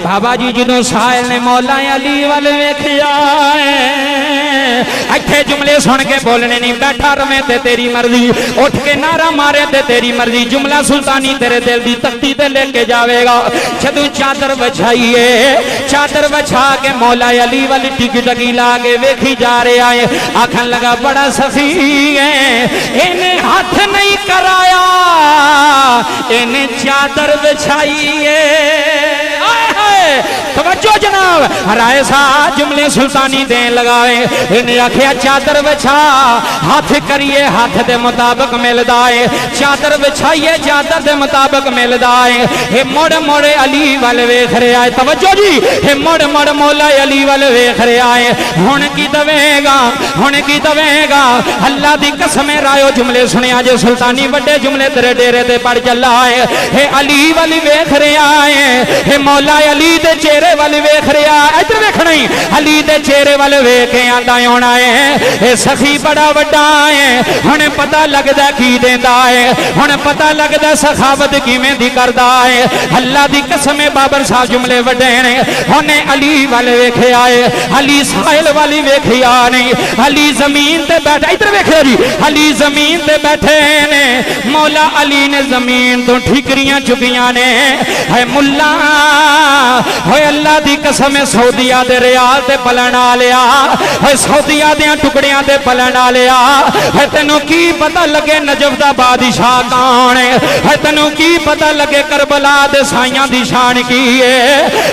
बाबा जी जो साहिल ने मौला अली वाल वेखिया इत्थे जुमले सुन के बोलने नहीं, बैठा रवे ते तेरी मर्जी, उठ के नारा मारे ते तेरी मर्जी, जुमला सुल्तानी तेरे दिल की तख्ती ते लेके जावेगा। जदों चादर बछाइए, चादर बछा के मौला अली वाली टिकी टकी ला के वेखी जा रहा है, आखन लगा बड़ा सखी है, इन्हें हाथ नहीं कराया, इन्हें चादर बिछाइए। तवज्जो जनाब, राय सा जुमले सुल्तानी देन लगाए, इन्हें आखिया चादर बिछा, हाथ करिए हाथ दे मुताबिक मिलदा है, चादर बिछाइए चादर दे मुताबिक मिलदा है। हे मुड़ मुड़ अली वाल वेख रहा है, तवज्जो जी, हे मुड़ मुड़ मौला अली वाल वेख रहा है। हुण की दवेगा, हुण की दवेगा, अल्लाह दी कसम रायो जुमले सुनिया जे सुल्तानी बड़े जुमले तेरे डेरे ते पड़ चला है। हे अली वाली वेख रहा है, हे मौला अली दे चेहरे वाल वेख रहा है, इधर वेखना ही अली दे चेहरे वाल वेख के आंदा होना है, हे सखी बड़ा वड्डा है। हुण पता लगदा की देंदा है, हुण पता लगदा सखावत किवें दी करदा है। अल्लाह दी कसम बाबर साहब जुमले वड्डे ने, हुणे अली वाल वेखिया है, अली साहिल वाली वेखिया नहीं, अली जमीन ते बैठा, इधर वेखिया जी, अली जमीन ते बैठे ने, मौला अली ने जमीन तो ठीकरियां चुकियां ने। है मुल्ला होए अल्लाह दी कसम सऊदिया दे रियाल ते पलन आ लिया, है सऊदिया दे टुकड़ियां ते पलन आ लिया। है तेनों की पता लगे नजफ दा बादशाह कौन है, तेनों की पता लगे करबला दे साइयां दी शान की है।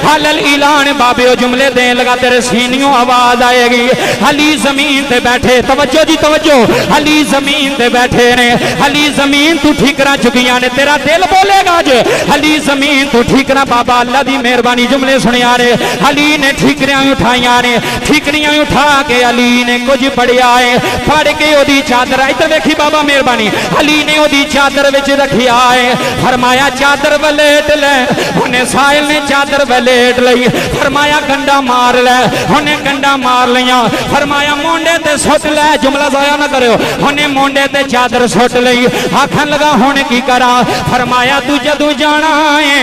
हलल ऐलान बाबे जुमले देन लगा, तेरे सीनियों आवाज आएगी। अली जमीन ते बैठे, तवज्जो जी तवज्जो, अली जमीन ते बैठे ने, अली जमीन तू ठीकरा चुकियां ने, तेरा दिल बोलेगा जे अली जमीन तू ठीकरा, बाबा अल्लाह दी मेहरबानी जुमले सुनिया ने। अली ने ठीकरियां उठाइया ने, ठीकरियां उठा के अली ने कुछ पढ़िया है, पढ़ के ओदी चादर, इधर देखी बाबा मेहरबानी, अली ने ओदी चादर विच रखिया है, फरमाया चादर वलेट ले, उन्हें साहिल ने चादर वलेट लई, फरमाया गंडा मार ले, उन्हें गंडा मार लिया, फरमाया मोंडे ते सुट ले, जुमला जाया ना करो, उन्हें मोंडे ते चादर सुट लई। आखन लगा हुण की करा, फरमाया तू जदू जाना है,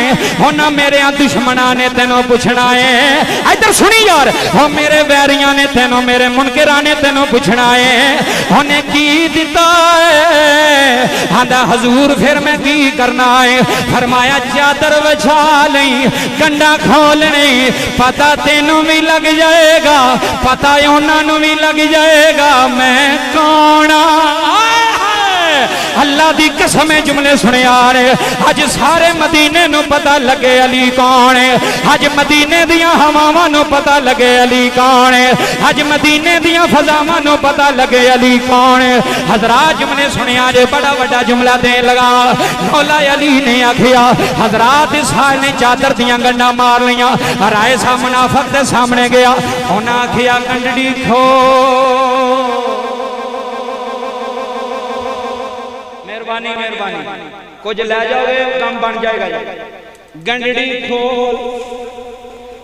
उन्हें मेरे दुश्मना ने तेनों पूछना है, इधर सुनी यार, हो मेरे वैरिया ने तेनों, मेरे मुनकरा ने तेनों पूछना है, उन्हें की दिता है, आंदा हजूर फिर मैं की करना है। फरमाया चादर बिछा नहीं, गंडा खोल नहीं, पता तेनों भी लग जाएगा, पता उन्होंने भी लग जाएगा मैं कौन। अल्लाह दी कसम जुमले सुने आ रहे, अज सारे मदीने नू पता लगे अली कौन है, अज मदीने दियां हवावां नू पता लगे अली कौन है, अज मदीने दियां फजावां नू पता लगे अली कौन है। हजरात जुमले सुने आ जे, बड़ा बड़ा जुमला दे लगा, मौला अली ने आखिया, हजरात साल ने चादर दियां गंडा मार लिया, राय सा मुनाफिक दे सामने गया, उन्हें आखिया गंडड़ी खो, मेहरबानी कुछ लै जाओगे काम बन जाएगा। गंडड़ी खोल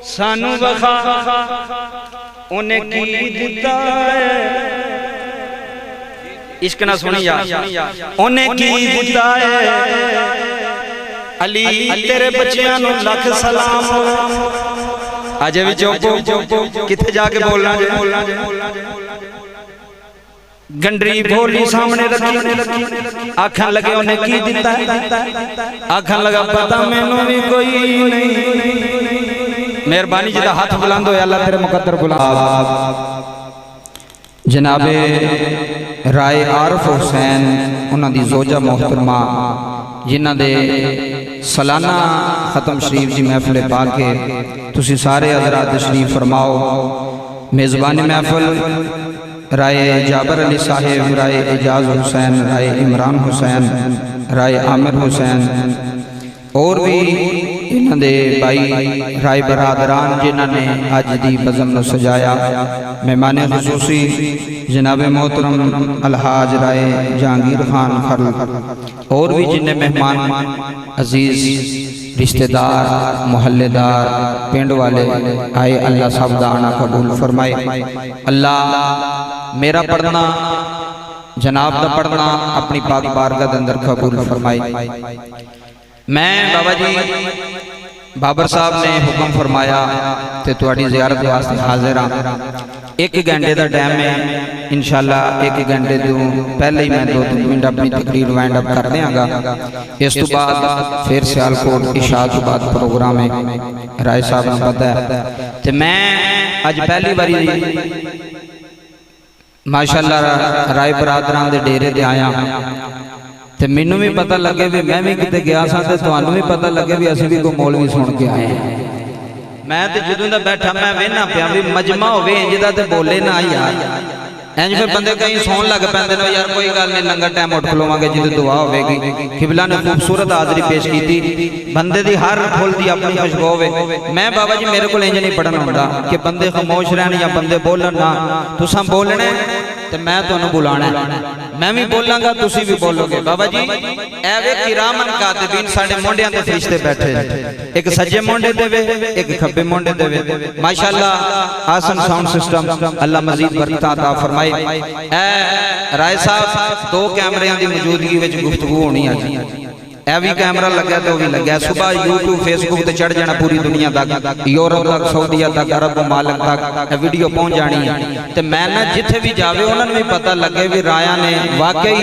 सानू वखा, उन्हें की दिता है, इश्क ना सुनी यार, उन्हें की दिता है, अली तेरे बच्चियां नू लख सलाम। अजे भी चुप, किथे जाके बोलना जे, गंडरी बोली सामने रखी, आखन लगे उन्हें की दिता है, आखन लगा पता मैनू भी कोई नहीं। मेहरबानी जिदा हाथ बुलंद होया, अल्लाह तेरे मुकद्दर बुलंद। जनाबे राय आरफ हुसैन उन्हां दी जोजा मोहतरमा, जिन्हां दे सालाना खत्म शरीफ जी महफिल पा के तुसी सारे हजरात शरीफ फरमाओ। मेज़बानी महफिल राय जाबर अली साहेब, राय एजाज हुसैन, राय इमरान हुसैन, राय आमिर हुसैन, और भी इन्हां दे भाई राय बरादरान जिन्होंने अज दी बज़म नूं सजाया। मेहमान खुसूसी जनाब मोहतरम अलहाज राय जहांगीर खान खरल, और भी जिन्हें मेहमान अजीज रिश्तेदार मोहल्लेदार पिंड वाले आए, अल्लाह सब दा आना कबूल फरमाए। अल्लाह मेरा पढ़ना जनाब दा पढ़ना अपनी पाक बारगाह दे अंदर कबूल फरमाए। मैं बाबा जी बाबर साहब ने हुक्म फरमाया तो तुहाडी ज़ियारत वास्ते हाजिर हाँ। 1 घंटे का टाइम है, इंशाअल्लाह 1 घंटे तो पहले ही मैं 2-3 मिनट अपनी तकरीर वाइंड अप कर देंगा। इस तो बाद फिर सियालकोट इशा तो बाद प्रोग्राम है, राय साहब ने पता है। तो मैं अज पहली बारी माशाअल्लाह राय बरादरां दे डेरे ते आया, तो मैनू भी पता लगे भी मैं भी किते गया सा, तो तुहानू भी पता लगे भी असीं भी कोई मौलवी सुन के आए हैं। मैं तो जदों दा बैठा मैं वेहना पिया भी मजमा होवे इंज दा ते बोले ना यार, इंज फिर बंदे कई सौन लग पैंदे ने यार कोई गल नहीं लंगर टाइम उठ खलोवांगे जिद्द दुआ होवेगी। किबला ने खूबसूरत हाज़री पेश की, बंदे दी हर फुल दी अपनी खुशबू होवे। मैं बाबा जी मेरे को इंज नहीं पढ़ना होंदा कि बंदे खामोश रहन या बंदे बोलन ना, तुसां बोलना तो मैं तुहानू बुलाना, मैं भी बोलांगा तुसी भी बोलोगे। बाबा जी एवे किरामन कातिबीन साडे मोंडियां ते फरिश्ते बैठे, एक सज्जे मोंडे ते वे एक खब्बे मोंडे ते वे। माशाअल्लाह आसन साउंड सिस्टम अल्लाह मजीद बरकत अता फरमाए। ए राय साहब 2 कैमरिਆਂ ਦੀ मौजूदगी ਵਿੱਚ गुफ्तगू होनी है। ए भी कैमरा लग्या तो भी लग्या, सुबह यूट्यूब फेसबुक ते चढ़ जाना पूरी दुनिया तक, यूरोप तक, सऊदीया तक, अरब मुमालिक तक वीडियो पहुंच जानी है। तो मैं ना जिथे भी जावे उन्होंने भी पता लगे भी राया ने वाकई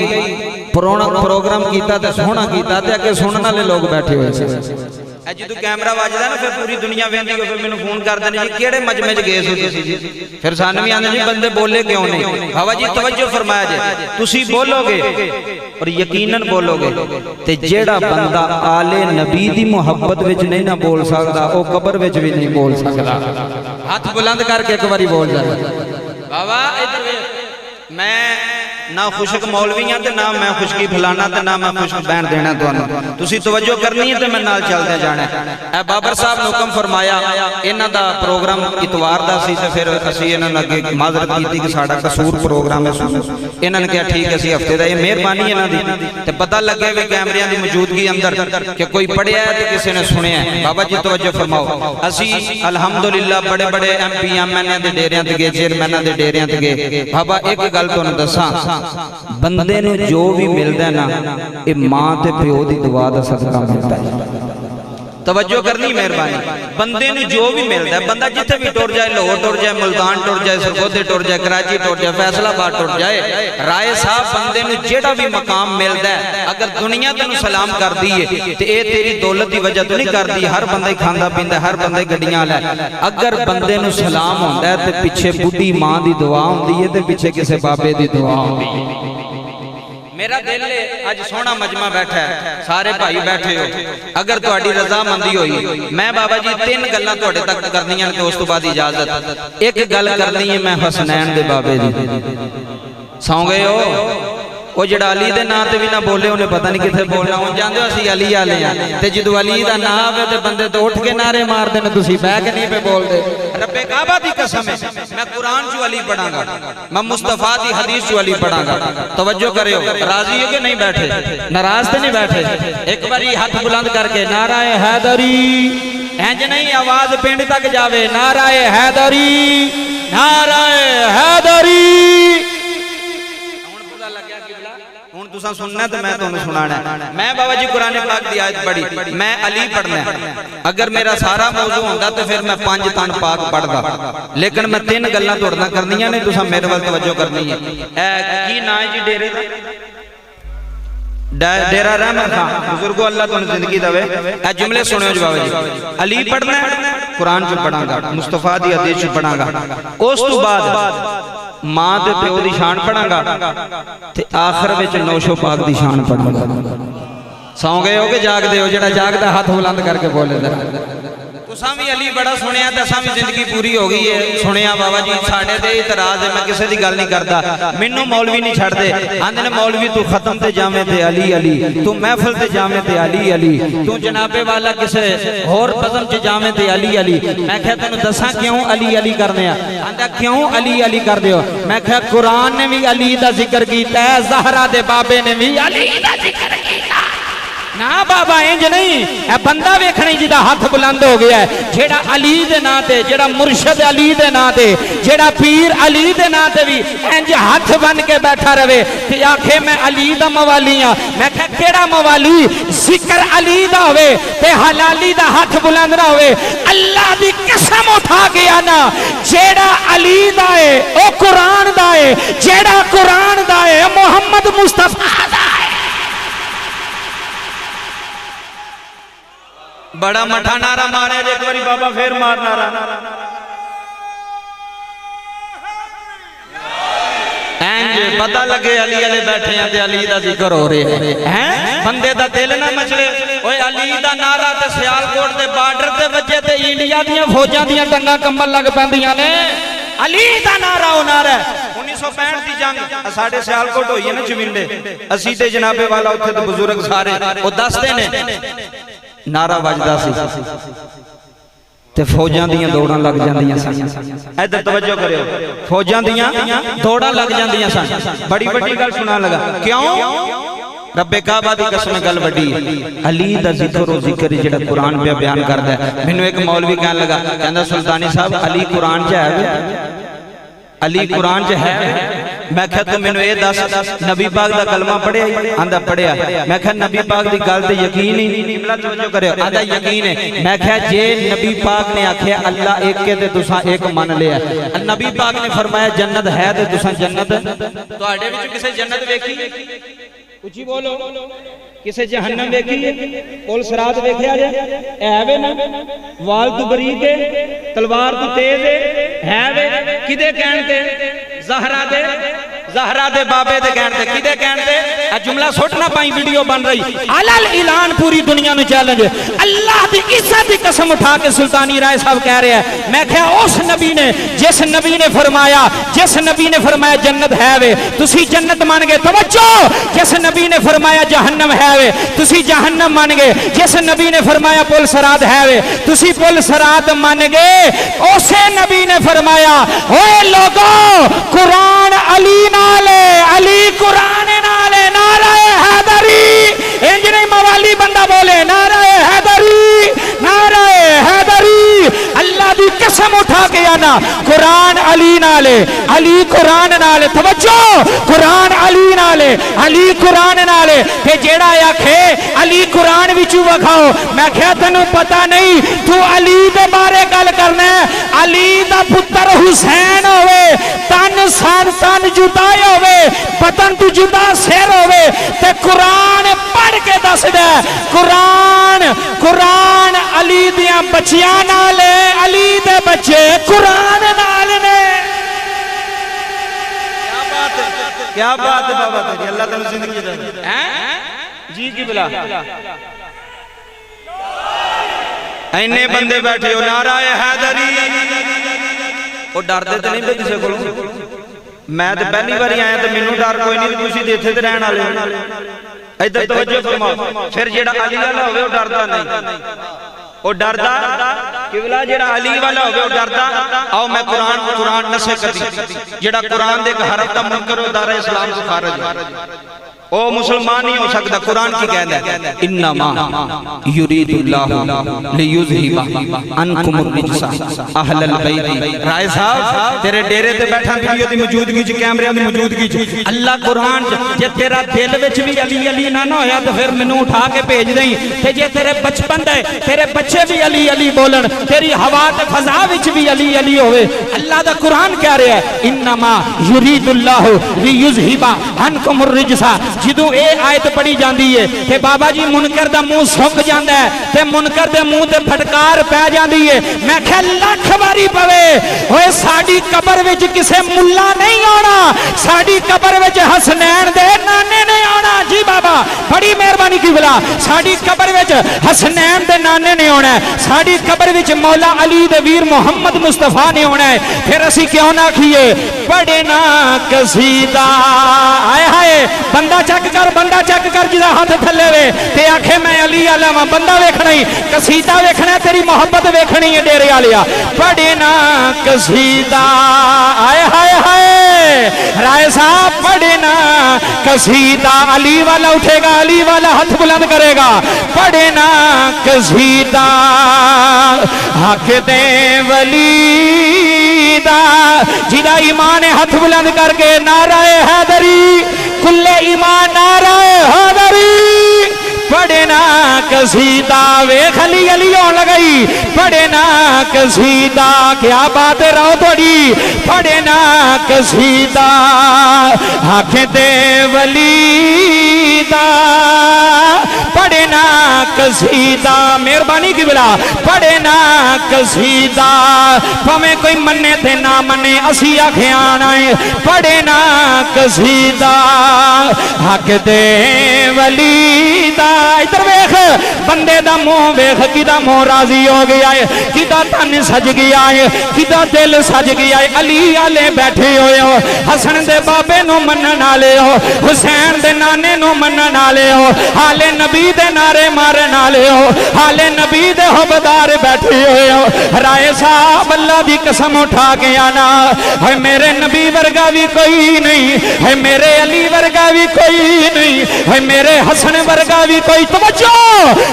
प्रोग्राम किया तो सोहना किया, तो अगे सुनने वाले लोग बैठे हुए थे। जो कैमरा वजदा ना फिर पूरी दुनिया वेंदी हो, फिर मैनू फोन कर देने जी किहड़े मजमे च गए सी जी, फिर सानू भी आंदे जी बंदे बोले क्यों नहीं। बाबा जी तवज्जो फरमाया जे तुसी बोलोगे और यकीनन बोलोगे ते जेड़ा बंदा आले नबी दी मुहब्बत विच नहीं ना बोल सकदा ओ कब्र विच भी नहीं बोल सकदा। हाथ बुलंद करके एक बारी बोल जा बाबा इधर मैं ना खुशक मौलवी हाँ तो ना मैं खुशकी फैलाना तो ना मैं खुशक बहन देना तुहानू, तुसी तवज्जो करनी है तो मैं नाल चलदे जाना है। बाबर साहब ने हुक्म फरमाया इन्हां दा प्रोग्राम इतवार दा सी ते फिर असीं इन्हां नूं अगे माजरत कीती कि साडा कसूर प्रोग्राम है। इन्हां ने कहा ठीक है असीं हफ्ते दा ये मेहरबानी इन्हां दी ते पता लगे भी कैमरियां दी मौजूदगी अंदर कि कोई पढ़िया है ते किसी ने सुनिया है। बाबा जी तवज्जो फरमाओ, असीं अलहमदुलिल्लाह बड़े बड़े MP MNA दे डेरियां ते गए, चेयरमैनां दे डेरियां ते गए। बाबा एक गल तुहानू दसां, बंदे नूं जो भी मिलदा है ना ये मां ते प्यो दी दुआ दा सदका मिलदा है। तवज्जो करनी मेहरबानी, बंदे नूं जो भी मिलदा है, बंदा जिथे भी टुर जाए, लाहौर टुर जाए, मुल्तान टुर जाए, सरगोधे टुर जाए, कराची टुर जाए, फैसलाबाद टुर जाए, राय साहब बंदे नूं जेड़ा भी मकाम मिलदा है अगर दुनिया तैनूं सलाम करदी है ते ये तेरी दौलत दी वजह तो नहीं करदी। हर बंदा खांदा पींदा, हर बंदा गड्डियां वाला है, अगर बंदे नूं सलाम हुंदा है ते पिछे बुढ़ी मां दी दुआ हुंदी है ते पिछे किसी बाबे दी दुआ हुंदी है। मेरा दिल है अज सोहना मजमा बैठा है, सारे भाई बैठे हो, अगर तुहाडी रजामंदी होई मैं बाबा जी 3 गल्लां तुहाडे तक करनियां ते उस तो बाद इजाजत। एक गल करनी है मैं हसनैन दे बाबे दी, सौ गए हो वो जड़ा अली दे नाम ते भी ना बोले उन्हें पता नहीं किथे बोलना, हुण जांदे हो असीं अली वाले हां ते जदों अली दा नाम आवे ते बंदे तो उठ के नारे मारदे ने, तुसीं बैठ के नहीं पे बोलदे। रब्बे काबा दी कसम है मैं कुरान चो अली पढ़ांगा, मैं मुस्तफा दी हदीस चो अली पढ़ांगा। तवज्जो करियो, राजी हो के नहीं बैठे, नाराज ते नहीं बैठे, एक बारी हाथ बुलंद करके नाराए हैदरी, इंज नहीं आवाज पिंड तक जावे, नाराए हैदरी, नाराए हैदरी। हुण तुसां सुनना तो मैं तुहानूं सुनाना। मैं बाबा जी कुरान पाक दी आयत पढ़ी, मैं अली पढ़ना, अगर मेरा सारा मौजू होंदा तो फिर मैं 5 तन पाक पढ़दा, लेकिन मैं 3 गल्लां तुहाडे नाल करनियां ने, तुसां मेरे वल तवज्जो करनी है। की नाम है जी डेरे दा? डेरा रहमत खां। बुजुर्गो अल्लाह तुहानूं जिंदगी देवे। ए जुमले सुनियो जी बाबा जी, अली पढ़ना कुरान च पढ़ांगा, मुस्तफा दी हदीस च पढ़ांगा, उस तो बाद मां ते प्यो दी शान पढ़ांगा ते आखिर विच नौशो पाक दी शान पढ़ांगा। सौ गए हो के जागदे हो? जेड़ा जागदा हाथ बुलंद करके बोले जरा। तुसां भी अली बड़ा सुनिया ते असां भी जिंदगी पूरी हो गई है सुनिया। बाबा जी साडे ते इतराज है, मैं किसी दी गल नहीं करदा, मैनू मौलवी नहीं छड्डदे, आंदे ने मौलवी तू खत्म ते जावे ते अली अली, तू महफिल ते जावे ते अली अली, तू जनाबे वाला किसे होर बज़म च जावे ते अली अली। मैं कहा तैनूं दसां क्यों अली अली करने आ? आंदा क्यों अली अली करदे हो? मैं कहा कुरान ने भी अली दा जिक्र कीता है, ज़हरा दे बाबे ने भी अली दा जिक्र कीता, ना बाबा इंज नहीं, ए बंदा वेखना जिहदा हथ बुलंद हो गया है, जेड़ा अली दे नां ते, जेड़ा मुर्शद अली दे नां ते, जेड़ा पीर अली दे नां ते भी इंज हथ बन के बैठा रहे ते आखे मैं अली दा मवाली हां। मैं कहा केड़ा मवाली? जिक्र अली दा होवे ते हलाली दा हथ बुलंद ना होवे। अल्लाह दी कसम उठा के आना, जेड़ा अली दा है ओ कुरान दा है, जेड़ा कुरान दा है मोहम्मद मुस्तफा दा है। बड़ा मठा नारा मारे एक बारी बाबा फिर मार नारा। इंज पता लगे अली वाले बैठे हैं ते अली दा जिक्र हो रहा है। बंदे दा दिल ना मचले। ओए अली दा नारा ते सियालकोट दे बार्डर ते वजे ते इंडिया दियां फौजां दियां टंगां कंबल लग पैंदियां ने। अली दा नारा ओ नारा 1965 दी जंग साडे सियालकोट होई है ना जमींडे, असी ते जनाबे वाला उत्थे ते बुजुर्ग सारे ओ दसदे ने नारा वजदा सी ते फौजां दियां दौड़ां लग जांदियां सन। इधर तवज्जो करियो, फौजां दियां दौड़ां लग जांदियां सन। बड़ी बड़ी गल सुना लगा, क्यों? रब्बे काबा दी कसम गल वड्डी है। अली दा जिक्र ओ जिक्र जेड़ा कुरान पे बयान करदा है। मैनू एक मौलवी कहन लगा, कहंदा सुल्तानी साहब अली कुरान च है? अली कुरान च है? मैं कहा तू मैनू ये दस नबी पाक दा कलमा पढ़िया? आंदा पढ़िया। मैं कहा नबी पाक दी गल ते यकीन ही नहीं? तवज्जो करियो, आंदा यकीन है। मैं कहा जे नबी पाक ने आख्या अल्लाह एक के ते तुसां एक मान लिया, नबी पाक ने फरमाया जन्नत है ते तुसां जन्नत, तुहाडे विच किसे जन्नत वेखी? उची बोलो, किसे जहन्नम वेखी? पुल सरात वेख्या जे? है वे ना? वाल तू बरीक है, तलवार तू तेज है वे? किदे कहण ते? ज़हरा दे बाबे दे कहण ते। किदे कहण ते? आ जुमला सुट ना पाई, वीडियो बन रही। अलल ऐलान पूरी दुनिया नु चैलेंज। अल्लाह दी इज्जत दी कसम उठा के सुल्तानी राय साहब कह रहे हैं। मैं कहा उस नबी ने, जिस नबी ने फरमाया जन्नत है वे, तुसी जन्नत मान गए। तवज्जो, जिस नबी ने फरमाया जहन्नम है वे, तुसी जहन्नम मान गए। जिस नबी ने फरमाया पुल सरात है वे, तुसी पुल सरात मान गए। उसे नबी ने फरमाया ओए लोगो कुरान अली नाले, अली कुरान नाले, नाराए हैदरी। इंज नहीं मवाली बंदा बोले नाराए हैदरी, नाराए हैदरी। अल्लाह दी कसम उठा के आना, कुरान अली नाले, अली कुरान नाले। तवज्जो, कुरान अली नाले, अली कुरान नाले। ते जेड़ा आखे अली कुरान विचू वखाओ, मैं क्या तेनू पता नहीं तू अली दे बारे गल करना है? अली दा पुत्र हुसैन होवे, तन सन तन जुदाई होवे, बतन तू जुदा सिर होवे, ते कुरान पढ़ के दस दे कुरान, कुरान अली दियां बच्चियां नाल, अली दे बच्चे कुरान नाल ने। क्या बात है बाबा तेरी, अल्लाह तेरी जिंदगी दे। हैं जी जी बिला इन्ने बंदे बैठे हो नाराए हैदरी, वो डरदे ते नहीं पे किसी को? मैं तो पहली बार आया तो मैनू डर कोई नहीं, तुसीं ते इत्थे ते रहण वाले हो। इधर तवज्जो फरमाओ। फिर जेड़ा अली वाला होवे वो डरदा नहीं, वो डरदा किबला जेड़ा अली वाला होवे वो डरदा। आओ मैं कुरान नसे कदी जेड़ा कुरान दे हरफ दा मुनकर हो दारा इस्लाम को खारिज ओ मुसलमान नहीं हो सकता। कुरान की कहता है इन्नमा युरीदुल्लाहु लियुज़हिबा अनकुम रिजसा अहलल बैत। राय साहब तेरे डेरे ते बैठा वीडियो दी मौजूदगी च, कैमरे दी मौजूदगी च, अल्लाह कुरान जे तेरा दिल विच भी अली अली ना होया तो फिर मैनू उठा के भेज देई। ते जे तेरे बचपन दे तेरे बच्चे भी अली अली बोलन, तेरी हवा ते फजा विच भी अली अली होवे। अल्लाह दा कुरान कह रहा है इन्नमा युरीदुल्लाहु लियुज़हिबा अनकुम रिजसा। जिदों ये आयत पढ़ी जाती है ते बाबा जी मुनकर दा मुंह सुक जाता है, ते मुनकर दे मुंह ते फटकार पै जाती है। मैं क्या लख बारी पवे ओए साडी कबर विच किसे मुल्ला नहीं आना, साडी कबर विच हसनैन दे नाने ने आना। जी बाबा बड़ी मेहरबानी की बिला, साडी कबर विच हसनैन दे नाने ने आना है, साडी कबर विच मौला अली दे वीर मोहम्मद मुस्तफा ने आना है। फिर असी क्यों ना आखिए पढ़े ना कसीदा। आए हाय बंदा चक कर, बंदा चक कर जिदा हाथ थले वे ते आखे मैं अली आला वा। बंदा वेखना ही कसीदा वेखना, तेरी मोहब्बत वेखनी है डेरे वालिया। पढ़े ना कसीदा आए हाय हाय राय साहब पढ़े ना कसीदा अली वाला उठेगा, अली वाला हाथ बुलंद करेगा। पढ़े ना कसीदा हक दे वलीदा, जिदा ईमान है हाथ बुलंद करके नाराए हैदरी, कुल्ले ईमान नाराए हैदरी। पढ़े ना कसीदा वेख अली अली होने लगाई। पढ़े ना कसीदा क्या बात है रहो थोड़ी। पढ़े ना कसीदा हक दे वलीदा, पढ़े ना कसीदा मेहरबानी की बिला। पढ़े ना कसीदा भावें कोई मन्ने थे ना मन्ने असी आखे आना है। पढ़े ना कसीदा हक दे वलीदा। इधर वेख बंदे दा मुंह वेख, किदा मुंह राजी हो गया है, किदा तन सज गया है, किदा दिल सज गया है। अली आले बैठे होए हो, हसन दे बाबे नु मनन आले हो, हुसैन दे नाने नु मनन आले हो, हाले नबी दे नारे मारन आले हो, हाले नबी दे हुबदार बैठे होए हो। राय साहब अल्लाह दी कसम उठा के आना है, मेरे नबी वर्गा भी कोई नहीं है, मेरे अली वर्गा भी कोई नहीं है, मेरे हसन वर्गा भी कोई, तवज्जो,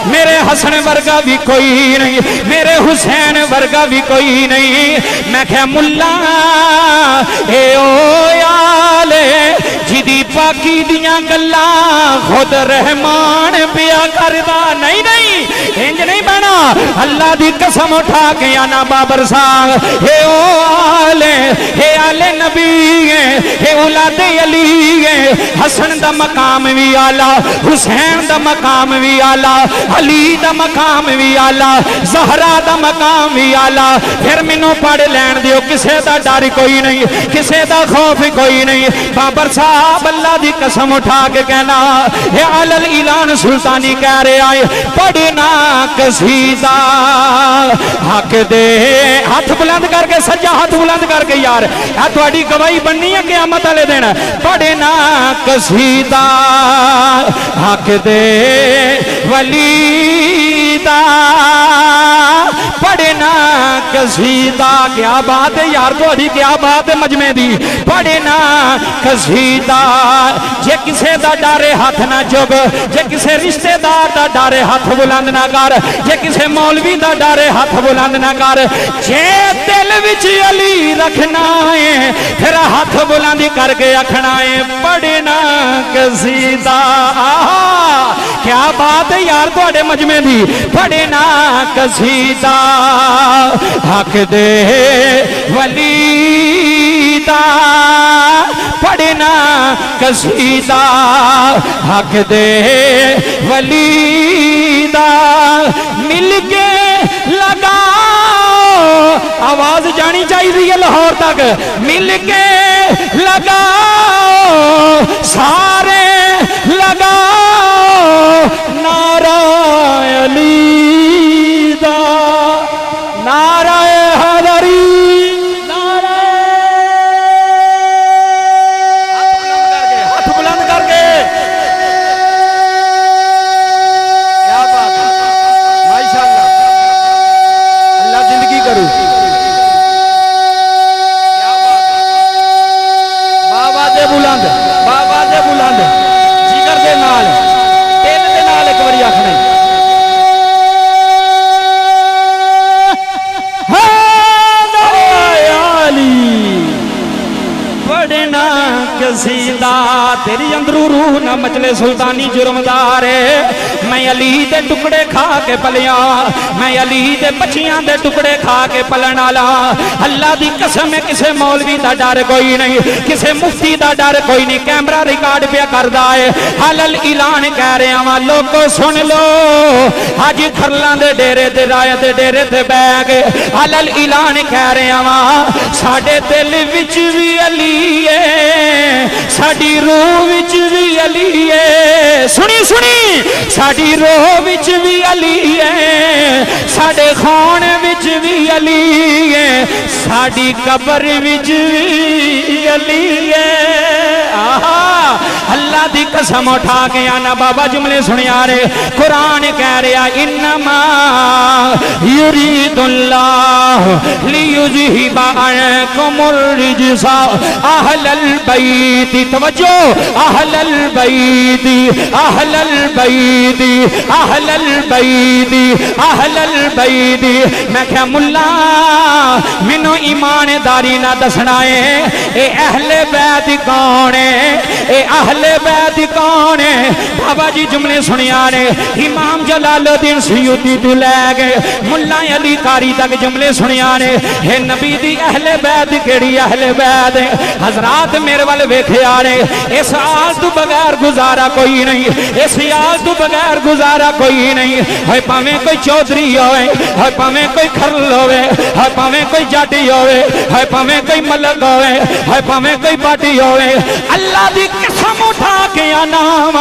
मेरे हसन वर्गा भी कोई नहीं, मेरे हुसैन वर्गा भी कोई नहीं। मैं क्या मुल्ला ए ओ याले जिदी पाकी दियां गल्लां खुद रहमान पिया करदा। नहीं नहीं इंज नहीं बना, अल्लाह दी कसम उठा के आना बाबर साहब। हे ओ आले नबी हे औलादे अली है, हसन दा मकाम भी आला, हुसैन दा मकाम भी आला, अली दा मकाम भी आला, ज़हरा दा मकाम भी आला। फिर मैनू पढ़ लैन दियो, किसे दा डर कोई नहीं, किसे दा खौफ कोई नहीं। बाबर साहब अल्लाह दी कसम उठा के कहना हे अलल इलान सुल्तानी कह रहे आए। पढ़ना कसीदा हक दे, हाथ बुलंद करके, सज्जा हाथ बुलंद करके यार थोड़ी गवाही बननी है क़यामत वाले दिन। पढ़ना कसीदा हक दे वलीदा, पढ़ना कसीदा। क्या बात है यार थोड़ी, क्या बात है मजमे दी। पढ़ना कसीदा जे किसे दा डरे हाथ ना चुक, जे किसे रिश्तेदार दा डरे हाथ बुलंद ना कर, जे किसे मौलवी दा डरे हाथ बुलंद ना कर। जे दिल विच अली रखना है फिर हाथ बुलंद करके आखना है पढ़ना कसीदा। क्या बात है यार थोड़े मजमे दी। पढ़ना कसीदा हक दे वलीदा, पढ़ना कसीदा हक दे वलीदा। मिल के लगाओ, आवाज जानी चाहिए लाहौर तक। मिल के लगाओ सारे लगाओ नारा अली दा, नारा हैदरी, हाथ बुलंद करके। क्या बात है माशाअल्लाह, अल्लाह जिंदगी करू। क्या बात है बाबा दे बुलंद, बाबा दे बुलंद जिगर दे नाल, दिल दे नाल एक बारी आखना पढ़ना कसीदा। तेरी अंदरू रूह न मचले सुल्तानी जुर्मदार। मैं अली दे टुकड़े खा के पलिया, मैं अली दे बच्चियां दे टुकड़े खा के पलन आला। अल्लाह दी कसम है किसे मौलवी दा डर कोई नहीं, किसे मुफ्ती दा डर कोई नहीं। कैमरा रिकॉर्ड पे करदा है। हलल ऐलान कह रहा वा लोगो सुन लो, अज खरलां दे डेरे ते राय दे डेरे ते बैठ के हलल ऐलान कह रहा वा साडे दिल विच भी अली है, साडी रूह विच भी अली है। सुनी सुनी साडी रूह विच भी अली है, साडे खून विच भी अली है। साडी कबर विच अली है। आहा अल्लाह दी कसम उठा के आना बाबा जुमले सुनिया रे। कुरान कह रहा इन्नमा युरीदुल्लाह लियुज़हिबा अन्कुमुर रिजसा अहलल बैति। तवज्जो अहलल बैति अहलल बैति अहलल बैति अहलल बैति। मैं क्या मुल्ला मैनू ईमानदारी ना दसना है ए अहले बैत कौन है, ए अहले बैत कौन है। बाबा जी जुमले सुनिया ने इमाम जलालुद्दीन सयूती तो लै गए मुल्ला अली कारी तक जुमले सुनिया ने। हे नबी दी अहले बैत केड़ी अहले बैत हजरात मेरे वाल वेखिया ने। इस आल तो बगैर गुजारा कोई नहीं, इस आल तो बगैर गुजारा कोई नहीं। है भावें कोई चौधरी होवे, है भावें कोई खरल होवे, है भावें कोई जाटी होवे, है भावें कोई मलक होवे, है भावें कोई बाटी होवे। अल्लाह दी कसम उठा के नाम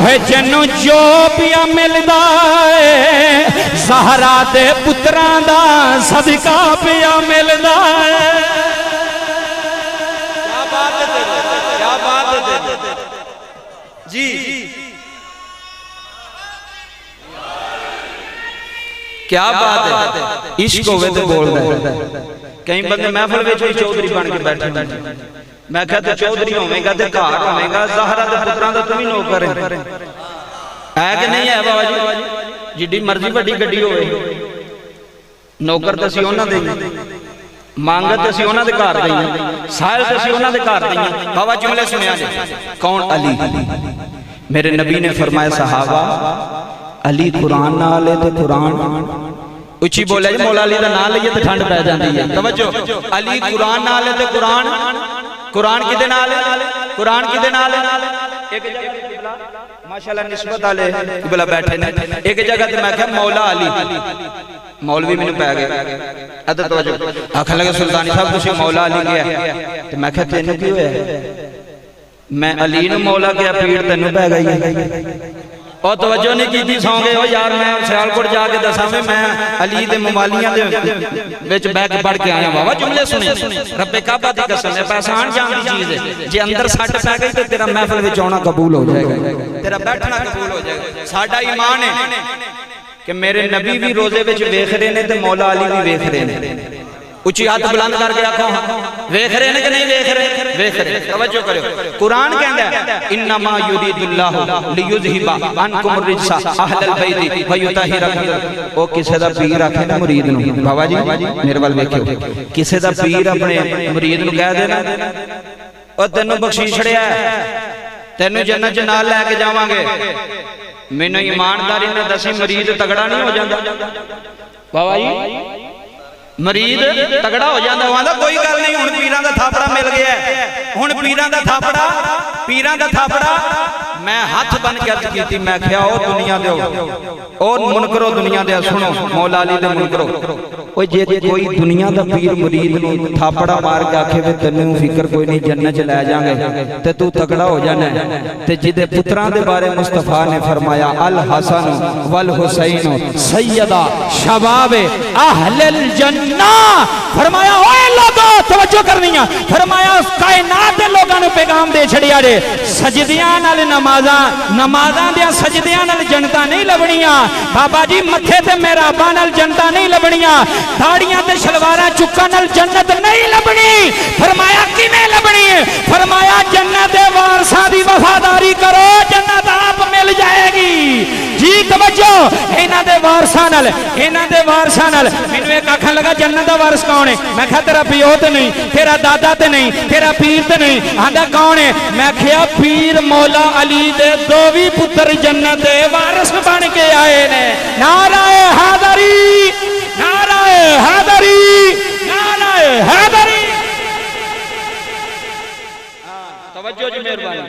है जन्नू जो पिया मिलदा है ज़हरा दे पुत्रां दा सदका पिया मिलदा है। क्या बात है, क्या बात है जी। क्या बात है, इश्क होवे तो बोल रहा है। कई बंदे महफिल विच चौधरी बन के बैठे। मैं कहता चौधरी होवेगा ते घर होवेगा ज़हरा दे पुत्रां दा तू भी नौकर है कि नहीं है बाबा जी। जिड्डी मर्जी वड्डी गड्डी होवे नौकर तो असीं उन्हां दे मंगत असीं उन्हां दे घर दे साहिल तो असीं उन्हां दे घर दे। बाबा जुमले सुनिया जी। कौन अली? मेरे नबी ने फरमाया सहाबा अली कुरान नाल है ते कुरान उची बोले जी मौला अली दा नाम लईए ते ठंड पै जांदी है। तवज्जो अली कुरान नाल है ते कुरान कुरान किदे नाल है? कुरान किदे नाल है? एक जगह माशाल्लाह निस्बत वाले किबला बैठे ने एक जगह ते मैं कहा मौला अली मौलवी मैनू पै गए। अदर तवज्जो आखन लगे सुल्तानी साहब तुसीं मौला अली गया ते मैं कहा तैनू की होया? मैं अली नू मौला गया पीड़ तैनू पै गई है। और तवज्जो नहीं की थी, सौ गए हो यार। मैं सियालकोट जाके दसा में मैं अली दे मवालियां दे विच बैठ के पढ़ के आया। बाबा जुमले सुने रब्बे काबा दी कसम है पहचान जान दी चीज है। जे अंदर सट पै गई तो तेरा महफिल विच आना कबूल हो जाएगा, तेरा बैठना कबूल हो जाएगा। साडा ईमान है कि मेरे नबी भी रोजे विच वेख रहे ने ते मौला अली भी वेख रहे ने। उची हाथ बुलंद करके आखो वेख रहे ने कि नहीं वेख रहे? वेख रहे। तवज्जो करो कुरान कहंदा है इन्नमा युरीदुल्लाहु लियुज़हिबा अन्कुम रिजसा अहलल बैति व युतहिरकुम। ओ किसे दा पीर आखे ना मुरीद नु बाबा जी मेरे वाल वेखियो किसे दा पीर अपने मुरीद नु कह देना ओ तैनू बख्शीश छड़िया तैनू जन्नत च नाल लेके जावांगे। मैनू ईमानदारी ने दसी मरीद तगड़ा नहीं हो जांदा बाबा जी। मरीद तगड़ा हो जाता वहां कोई गल नहीं। हुण पीरां दा थापड़ा मिल गया, हुण पीरां दा थापड़ा मैं हाथ बन के अर्ज की। मैं क्या ओ दुनिया दे ओ मुनकरो दुनिया दे सुनो मौला अली दे मुनकरो ओ जे कोई दुनिया दा पीर मुरीद नु थापड़ा मार के आखे वे तन्नू फिक्र कोई नहीं जन्नत च ले जाएंगे ते तू तगड़ा हो जाना ते जिदे पुत्रां दे बारे मुस्तफा ने फरमाया अल हसन वल हुसैन सैयदा शबाब अहलल जन्ना। फरमाया ओए लोगो तवज्जो करनी है। फरमाया कायनात दे लोगां नु पैगाम दे छड़िया रे सजदियां नाल नमाज़ां दे सजदियां नाल जन्नतां नहीं लभणियां। बाबा जी मथे ते मेहराबां नाल जन्नतां नहीं लभणियां, दाड़ियां ते शलवारां चुक्कां नाल जन्नत नहीं लभणी। फरमाया किवें लभणी है? फरमाया जन्नत दे वारसां दी वफादारी करो जन्नत आप मिल जाएगी। जी तवज्जो इन्हां दे वारसां नाल मैनू एक आखन लगा जन्नत दा वारिस कौन है? मैं कहा तेरा पिओ ते नहीं, तेरा दादा ते नहीं, तेरा पीर ते नहीं। आंदा कौन है? मैं कहा पीर मौला अली दे दो भी पुत्र जन्नत दे वारिस बन के आए ने। नाराए हैदरी, नाराए हैदरी, नाराए हैदरी। तवज्जो जी मेहरबानी।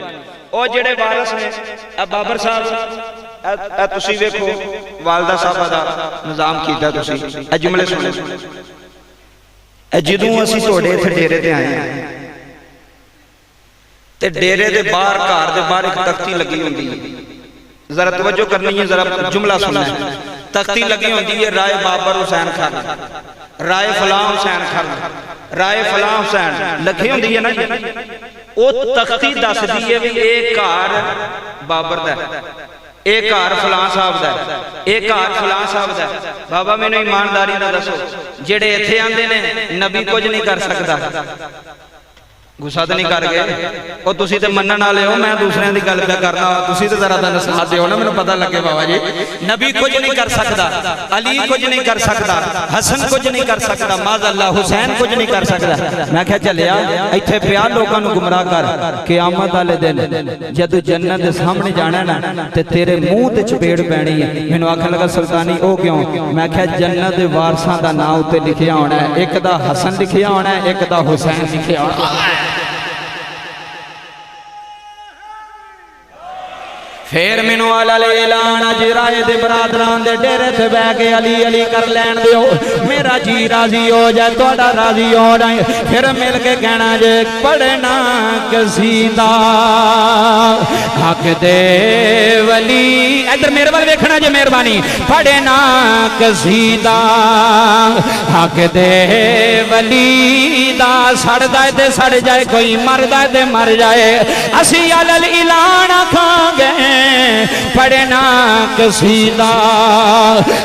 ओ जेड़े वारिस ने बाबर साहब तुसी वेखो वालदा साहब दा निजाम कीता तुसी ए जुमले सुनो। जदों असीं तुहाडे इत्थे डेरे ते आए ते डेरे दे बाहर घर दे बाहर एक तख्ती लगी हुंदी है। जरा तवज्जो करनी है, जरा जुमला सुनना है। तख्ती लगी हुंदी है राय बाबर हुसैन खान राय फलां हुसैन खर राय फलां हुसैन लिखी होंदी है ना जी, वो तख्ती दसदी है भी ये घर बाबर दा, ये घर फलां साहब दा, ये घर फलां साहब दा। बाबा मैनू ईमानदारी नाल दसो, जेड़े इत्थे आंदे ने नबी कुछ नहीं कर सकता, गुस्सा तो नहीं कर गए वो तुसी ते मनन वाले हो, मैं दूसरे की गल पे करना, तुसी ते जरा तन साथ दिओ ना, मैनू पता लगे बाबा जी। नबी कुछ नहीं कर सकता, अली कुछ नहीं कर सकता, हसन कुछ नहीं कर सकता, माज़अल्लाह हुसैन कुछ नहीं कर सकता। मैं क्या चलिया इत्थे पिया लोगों को गुमराह कर, क़यामत वाले दिन जदों जन्नत दे सामने जाना ना ते तेरे मुंह ते चपेड़ पैनी है। मैनू आखन लगा सुल्तानी ओ क्यों? मैं क्या जन्नत दे वारसां दा नाम उत्ते लिखिया होना है, एक दा हसन लिखिया होना है, एक दा हुसैन लिखिया होना है। फिर मैनू आला ऐलान अज राय दे बरादरां दे डेरे ते बह के अली अली कर लैन दिओ, मेरा जी राजी हो जाए, तुहाडा राजी हो जाए। फिर मिल के कहना जे पढ़ना कसीदा हक दे वली, इधर मेरे वाल वेखना जे मेहरबानी, पढ़ना कसीदा हक दे वली दा, सड़दा ते सड़ जाए, कोई मरदा ते मर जाए, असी अलल ऐलान आखांगे पढ़ना कसीदा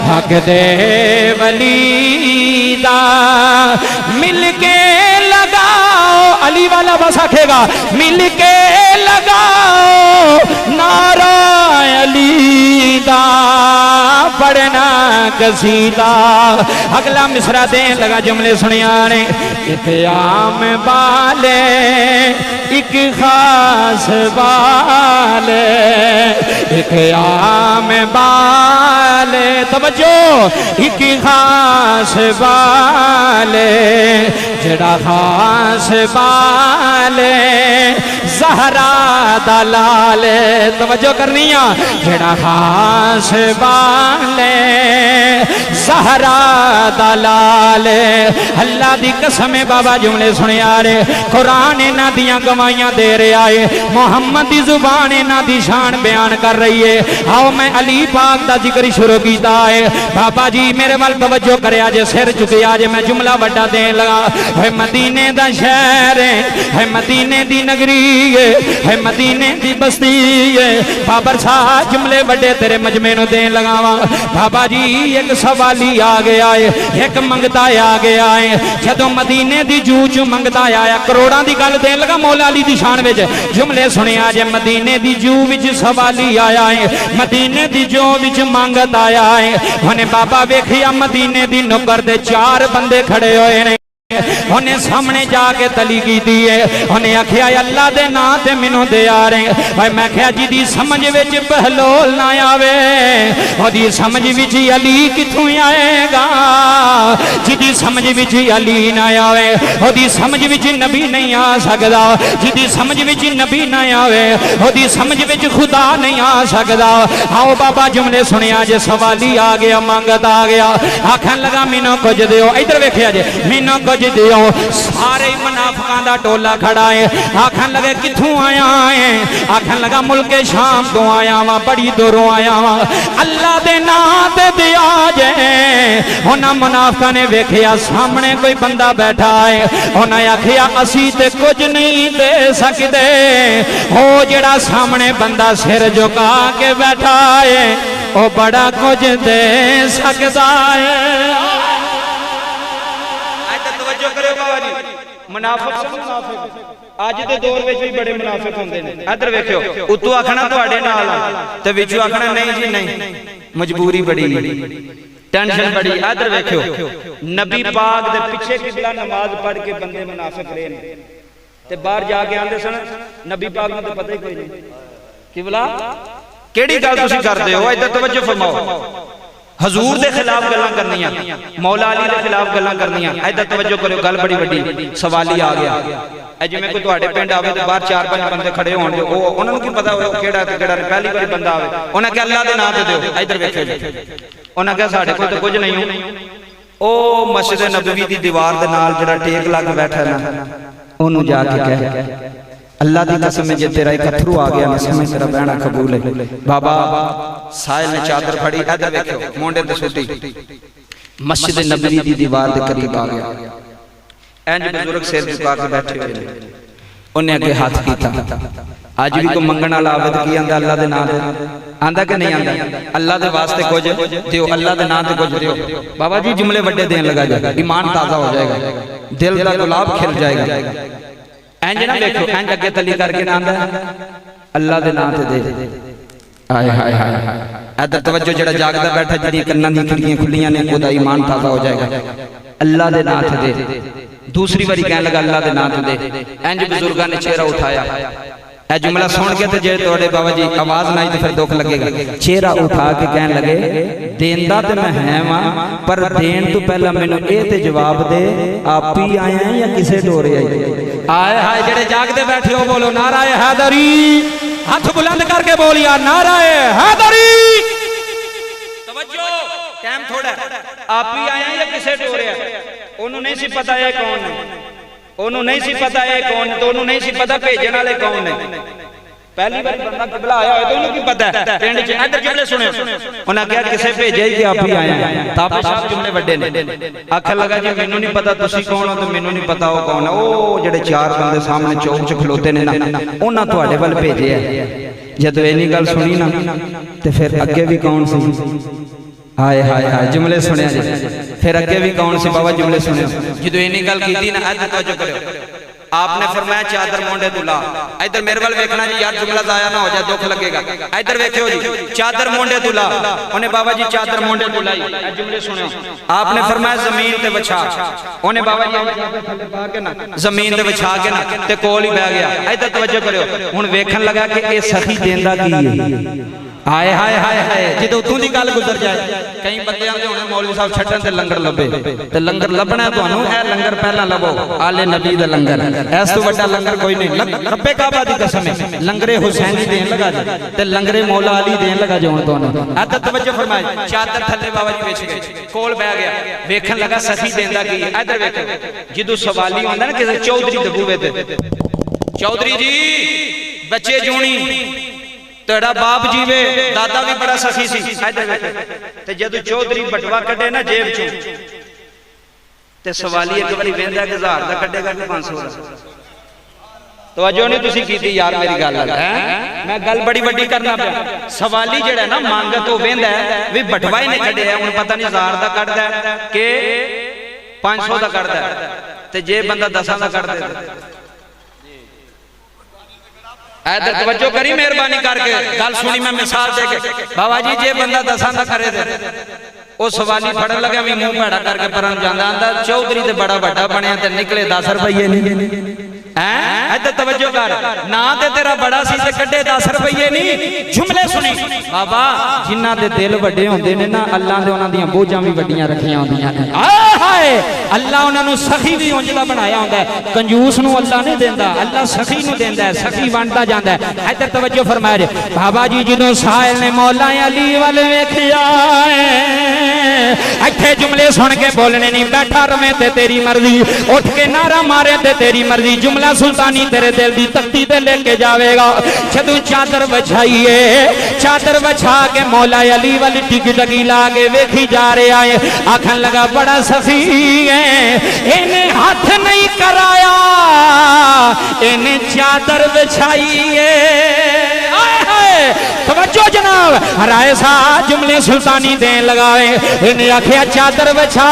हक दे वली दा। मिल के लगाओ, अली वाला बस आखेगा मिल के लगाओ नारा अली दा, पढ़ना कसीदा। अगला मिसरा देन लगा, जुमले सुनिया ने, एक आम बाले एक खास बाले, एक आम बाले, तवज्जो, एक खास बाले, जड़ा खास बाले ज़हरा दा लाले, तवज्जो करनी आ, जड़ा खास बाले ज़हरा दा लाले। अल्लाह दी कसम है बाबा, जुमले सुनिया रे, कुरान इन्हां दियां गवाहियां दे रहा है, मोहम्मद दी जुबान इन्हां दी शान बयान कर रही है। आओ मैं अली पाक दा जिक्र शुरू कीता है। बाबा जी मेरे वाल तवज्जो करे, जे सिर चुके जे मैं जुमला वड्डा देन लगा। है मदीने दा शहर है मदीने दी नगरी है मदीने दी बस्ती है। बाबर साहब जुमले वड्डे तेरे मजमे नूं देन लगावा। बाबा जी एक सवाली आ गया है, एक मंगता आ गया है, जदों मदीने दी जू च मंगता आया, करोड़ां दी गल देन लगा मौला अली दी शान विच। जुमले सुनिया जे मदीने दी जू विच सवाली आया है, मदीने दी जू विच मंगत आया है। हुणे बाबा वेखिया मदीने दी नुकर दे चार बंदे खड़े होए ने, उन्हें सामने जाके तली की है, उन्हें आख्या अल्लाह दे नां ते मैनू दे आ रहे। भाई मैं आख्या जिदी समझ विच बहलोल ना आवे, ओदी समझ विच अली किथों आएगा, जिदी समझ विच अली ना आवे ओदी समझ विच नबी नहीं आ सकदा, जिदी समझ विच नबी ना आवे ओदी समझ विच खुदा नहीं आ सकदा। आओ बाबा जुमले सुनिया जे, सवाली आ गया, मंगत आ गया, आखन लगा मैनू कुछ दिओ। इधर वेखिया जे, मैनू कुछ दिओ। सारे मुनाफिकां दा टोला खड़ा है, आखन लगे किथों आया है, आखन लगा मुल्के शाम तो आया वा, बड़ी दूरों आया वा, अल्लाह दे नां ते दिया जे। उन्हां मुनाफिकां ने वेखिया सामने कोई बंदा बैठा है, उन्हें आखिया असी ते कुछ नहीं दे सकते, ओ जेड़ा सामने बंदा सिर झुका के बैठा है ओ बड़ा कुछ दे सकता है। अज के दौर में भी बड़े मुनाफिक होंदे ने। इधर वेखियो, उतों आखना तुहाडे नाल ते विचों आखना नहीं जी नहीं, मजबूरी बड़ी, टेंशन बड़ी। इधर वेखियो, नबी पाक दे पिछे किबला नमाज पढ़ के बंदे मुनाफिक रहे ने ते बाहर जाके आंदे सन नबी पाक नूं तो पता ही कोई नहीं किबला केड़ी गल तुसीं करदे हो। इधर तवज्जो फरमाओ, हजूर दे खिलाफ गल्लां करनियां, मौला अली दे खिलाफ गल्लां करनियां। इधर तवज्जो करो, गल बड़ी वड्डी। सवाली आ गया, जिवें कोई तुहाडे पिंड आवे तो बाहर 4-5 बंदे खड़े होण, जो उन्हां नूं की पता होवे किहड़ा ते किहड़ा पहली बारी बंदा आवे, उन्हां कहा अल्लाह दे नाम ते दिओ। इधर वेखो जी, उन्हां कहा साडे कोल तो कुछ नहीं हो। ओ मस्जिद नबवी दी दीवार दे नाल जिहड़ा टेक लग बैठा ना, ओनू जाके कह अल्लाह की कसम जे तेरा एक अथरू आ गया ना, समझ तेरा बहना कबूल है। बाबा साहिल ने चादर फड़ी, इधर देखो मोंडे ते सुटी, मस्जिद नबवी की दीवार के करीब आ गया। इंज बुजुर्ग सिर झुका के बैठे हुए ने, उन्हें अगे हाथ किया। अज भी कोई मंगण वाला आवे तो की आंदा अल्लाह दे नाम ते आंदा कि नहीं आंदा, अल्लाह दे वास्ते कुछ दियो, अल्लाह दे नाम ते कुछ दियो। बाबा जी जुमले वड्डे देन लगा जाएगा, ईमान ताजा हो जाएगा, दिल का गुलाब खिल जाएगा। इंज ना देखो, इंज अगे तली करके ना आंदा अल्लाह दे नाम ते दे। हाय हाय हाय इधर तवज्जो, जड़ा जागदा बैठा जिहदी कन्नां दी खिड़कियां खुलियां ने ओदा ईमान ताजा हो जाएगा। अल्लाह दे नाम ते दे। दूसरी बारी कहने लगा अल्लाह दे नाम ते दे। इंज बुजुर्गां ने चेहरा उठाया। ए जुमला सुन के जे तोड़े बाबा जी आवाज ना आई तो फिर दुख लगेगा। चेहरा उठा के कहने लगे देंदा ते मैं है वां, पर देन तो पहला मैनू ए ते जवाब दे आप ही आए हैं या किसे डोरे आए? आए हाय जेड़े जागते बैठे हो बोलो नाराए हैदरी, हाथ बुलंद करके बोलिया नाराए हैदरी। तवज्जो टाइम थोड़ा, आप ही आए हैं या किसे डोरे आए? ओनू नहीं सी पता है कौन है, ओनू नहीं सी पता है कौन, तो ओनू नहीं सी पता भेजण वाले कौन ने। पहली बार बंदा किबला आया होए तो ओनू की पता है पिंड च इधर जुमले सुने उन्हें कहा किसे भेजे ही कि आप ही आए हैं। ताबे साहब जुमले वड्डे ने। आखन लगा जी मैनू नहीं पता तुसी कौन हो, तो मैनू नहीं पता वो कौन है। ओ जेड़े चार बंदे सामने चौक च खलोते ने ना, उन्हां तुहाडे वल भेजे है। जदों इन्नी गल सुनी ना ते फिर अगे भी कौन सी? हाय हाय हाय जुमले सुने जी। फिर अगे भी कौन सी बाबा जुमले सुने? जो इन्नी गल की ना इधर तवज्जो करो। आपने फरमाया चादर मोंडे दुला, इधर मेरे वाल देखना जी यार जुमला जाया ना हो जाए दुख लगेगा। इधर देखियो जी चादर मोंडे दुला, उन्हें बाबा जी चादर मोंडे दुलाई। जुमले सुनो। आपने फरमाया जमीन ते बिछा, उन्हें बाबा जी जमीन ते बिछा के ना ते कोल ही बह गया। इधर तवज्जो करो। हुण वेखण लगा कि ये सखी देंदा की है। हाय हाय हाय हाय जो उतों की गल गुजर जाए। कई बंदे आते होने मौलवी साहब छड्डन ते लंगर लभे, ते लंगर लभना तुहानू ए लंगर पहला लभो आले नबी दा लंगर। इस तो वड्डा लंगर कोई नहीं। रब्बे काबा दी कसम है लंगरे हुसैनी देन लगा जी, ते लंगरे मौला अली देन लगा जी। हुण तुहानू अद तवज्जो फरमाए। चादर थल्ले बाबा जी विछ गए, कोल बह गया, वेखण लगा सखी देंदा की। इधर वेखो जिदों सवाली होंदा ना किसी चौधरी दे बूहे ते, चौधरी जी बच्चे जूनी तेरा बाप जीवे, दादा भी बड़ा सखी सी। ते जदों चौधरी बटवा कड्डे ना जेब चों, ते सवाली एक बारी वेंदा कि 1000 दा कड्डेगा कि 500 दा। तवज्जो नहीं तुसी कीती यार मेरी गल है, मैं गल बड़ी वड्डी करना पिया। सवाली जेड़ा ना मंग तो वेंदा भी बटवा ही ने कड्डिया, हुण पता नहीं 1000 दा कड्डदा कि 500 दा कड्डदा, ते जे बंदा 10 दा कड्ड दे। इधर तवज्जो करी मेहरबानी करके गल सुनी। मैं मिसाल दे के बाबा जी जे बंदा 10 दा करे दे, वो सवाली फड़न लगे भी मुंह भैड़ा करके परन जांदा आंदा चौधरी ते बड़ा वड्डा बनया ते निकले 10 रुपये नहीं हैं। इधर तवज्जो कर, ना ते तेरा बड़ा सी ते कड्डे 10 रुपये नहीं। जुमले सुनी बाबा जिन्हां दे दिल वड्डे होंदे ने ना अल्लाह दे उन्हां दियां बोझां भी वड्डियां रखियां होंदियां ने। आए हाय अल्लाह उन्हां नूं सखी भी उंज दा बनाया हुंदा है। कंजूस नूं अल्लाह नहीं देंदा, अल्लाह सखी नूं देंदा है, सखी वंडदा जांदा है। इधर तवज्जो फरमाए बाबा जी जदों साहिल ने मौला अली वल वेखिया, इत्थे जुमले सुन के बोलने नहीं, बैठा रवे ते तेरी मर्जी, उठ के नारा मारे ते तेरी मर्जी। जुमला सुल्तानी तेरे दिल दी तख्ती ते लेके जावेगा। जदों चादर बिछाइए, चादर बिछा के मौला अली वाली टिक टकी ला के वेखी जा रहा है। आखन लगा बड़ा सखी है, इन्हें हाथ नहीं कराया, इन्हें चादर बिछाई है। तवज्जो जनाब हराए सा जुमले सुल्तानी देन लगाए। इन्हें आखिया चादर बिछा,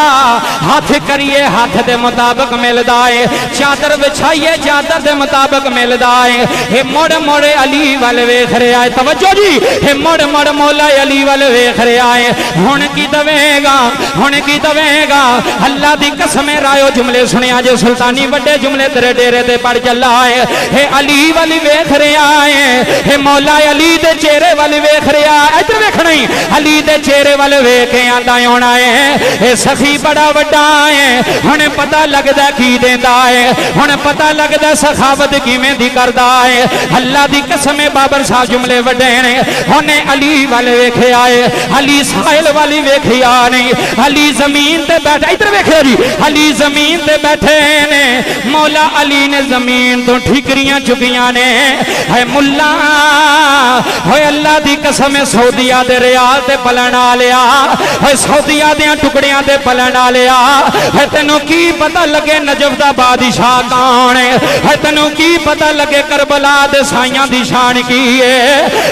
हाथ करिए हाथ दे मुताबिक मिलदा है। चादर बिछाइए चादर दे मुताबिक मिलदा है। हे मुड़ मुड़ अली वाल वेख रहा है। तवज्जो जी हे मुड़ मुड़ मौला अली वाल वेख रहा है। हुण की दवेगा, हुण की दवेगा, अल्लाह दी कसम रायो जुमले सुनिया जे सुल्तानी वड्डे जुमले तेरे डेरे ते पड़ चला है। हे अली वाल वेख रहा है, हे मौला अली दे चेहरे वाल वेख रहा है। इधर वेखना ही अली दे चेहरे वाल वेख के आंदा होना है ये सखी बड़ा वड्डा है। हुण पता लगदा की देंदा है, हुण पता लगदा सखावत किवें दी करदा है। अल्लाह दी कसम बाबर साहब जुमले वड्डे ने। हुणे अली वाल वेखिया है, अली साहिल वाली वेखिया नहीं। अली जमीन ते बैठा, इधर वेखिया जी अली जमीन ते बैठे ने। मौला अली ने जमीन तो ठीकरियां चुकियां ने। है मुल्ला होए अल्लाह दी कसम है सऊदिया दे रियाल ते पलन वालिया होए सऊदिया दे टुकड़ियां ते पलन वालिया है तेनों की पता लगे नजफ दा बादशाह कौन है तेनों की पता लगे करबला दे साइयां दी शान की है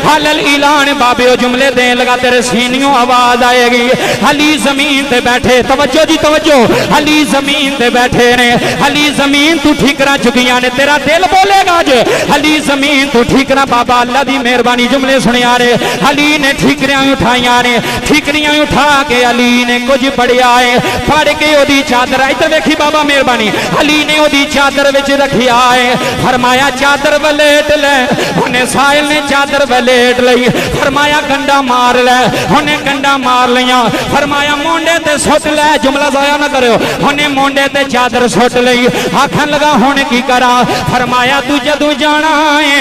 हलल ऐलान बाबे ओ जुमले देन लगा तेरे सीनियों आवाज आएगी अली जमीन ते बैठे तवज्जो जी तवज्जो अली जमीन ते बैठे ने अली जमीन तू ठीकरा चुकियां ने तेरा दिल बोलेगा जे अली जमीन तू ठीकरा बाबा अल्लाह दी मेहरबानी जुमले सुनिया रे अली ने ठीकरियां उठाइयां ने ठीकरियां उठा के अली ने कुछ पढ़िया है पढ़ के ओदी चादर इधर देखी बाबा मेहरबानी अली ने ओदी चादर विच रखिया है फरमाया चादर वलेट ले उन्हें साहिल ने चादर वलेट लई फरमाया गंडा मार ले उन्हें गंडा मार लिया फरमाया मोंडे ते सुट ले जुमला जाया ना करो उन्हें मोंडे ते चादर सुट लई आखन लगा हुण की करा फरमाया तू जदू जाना है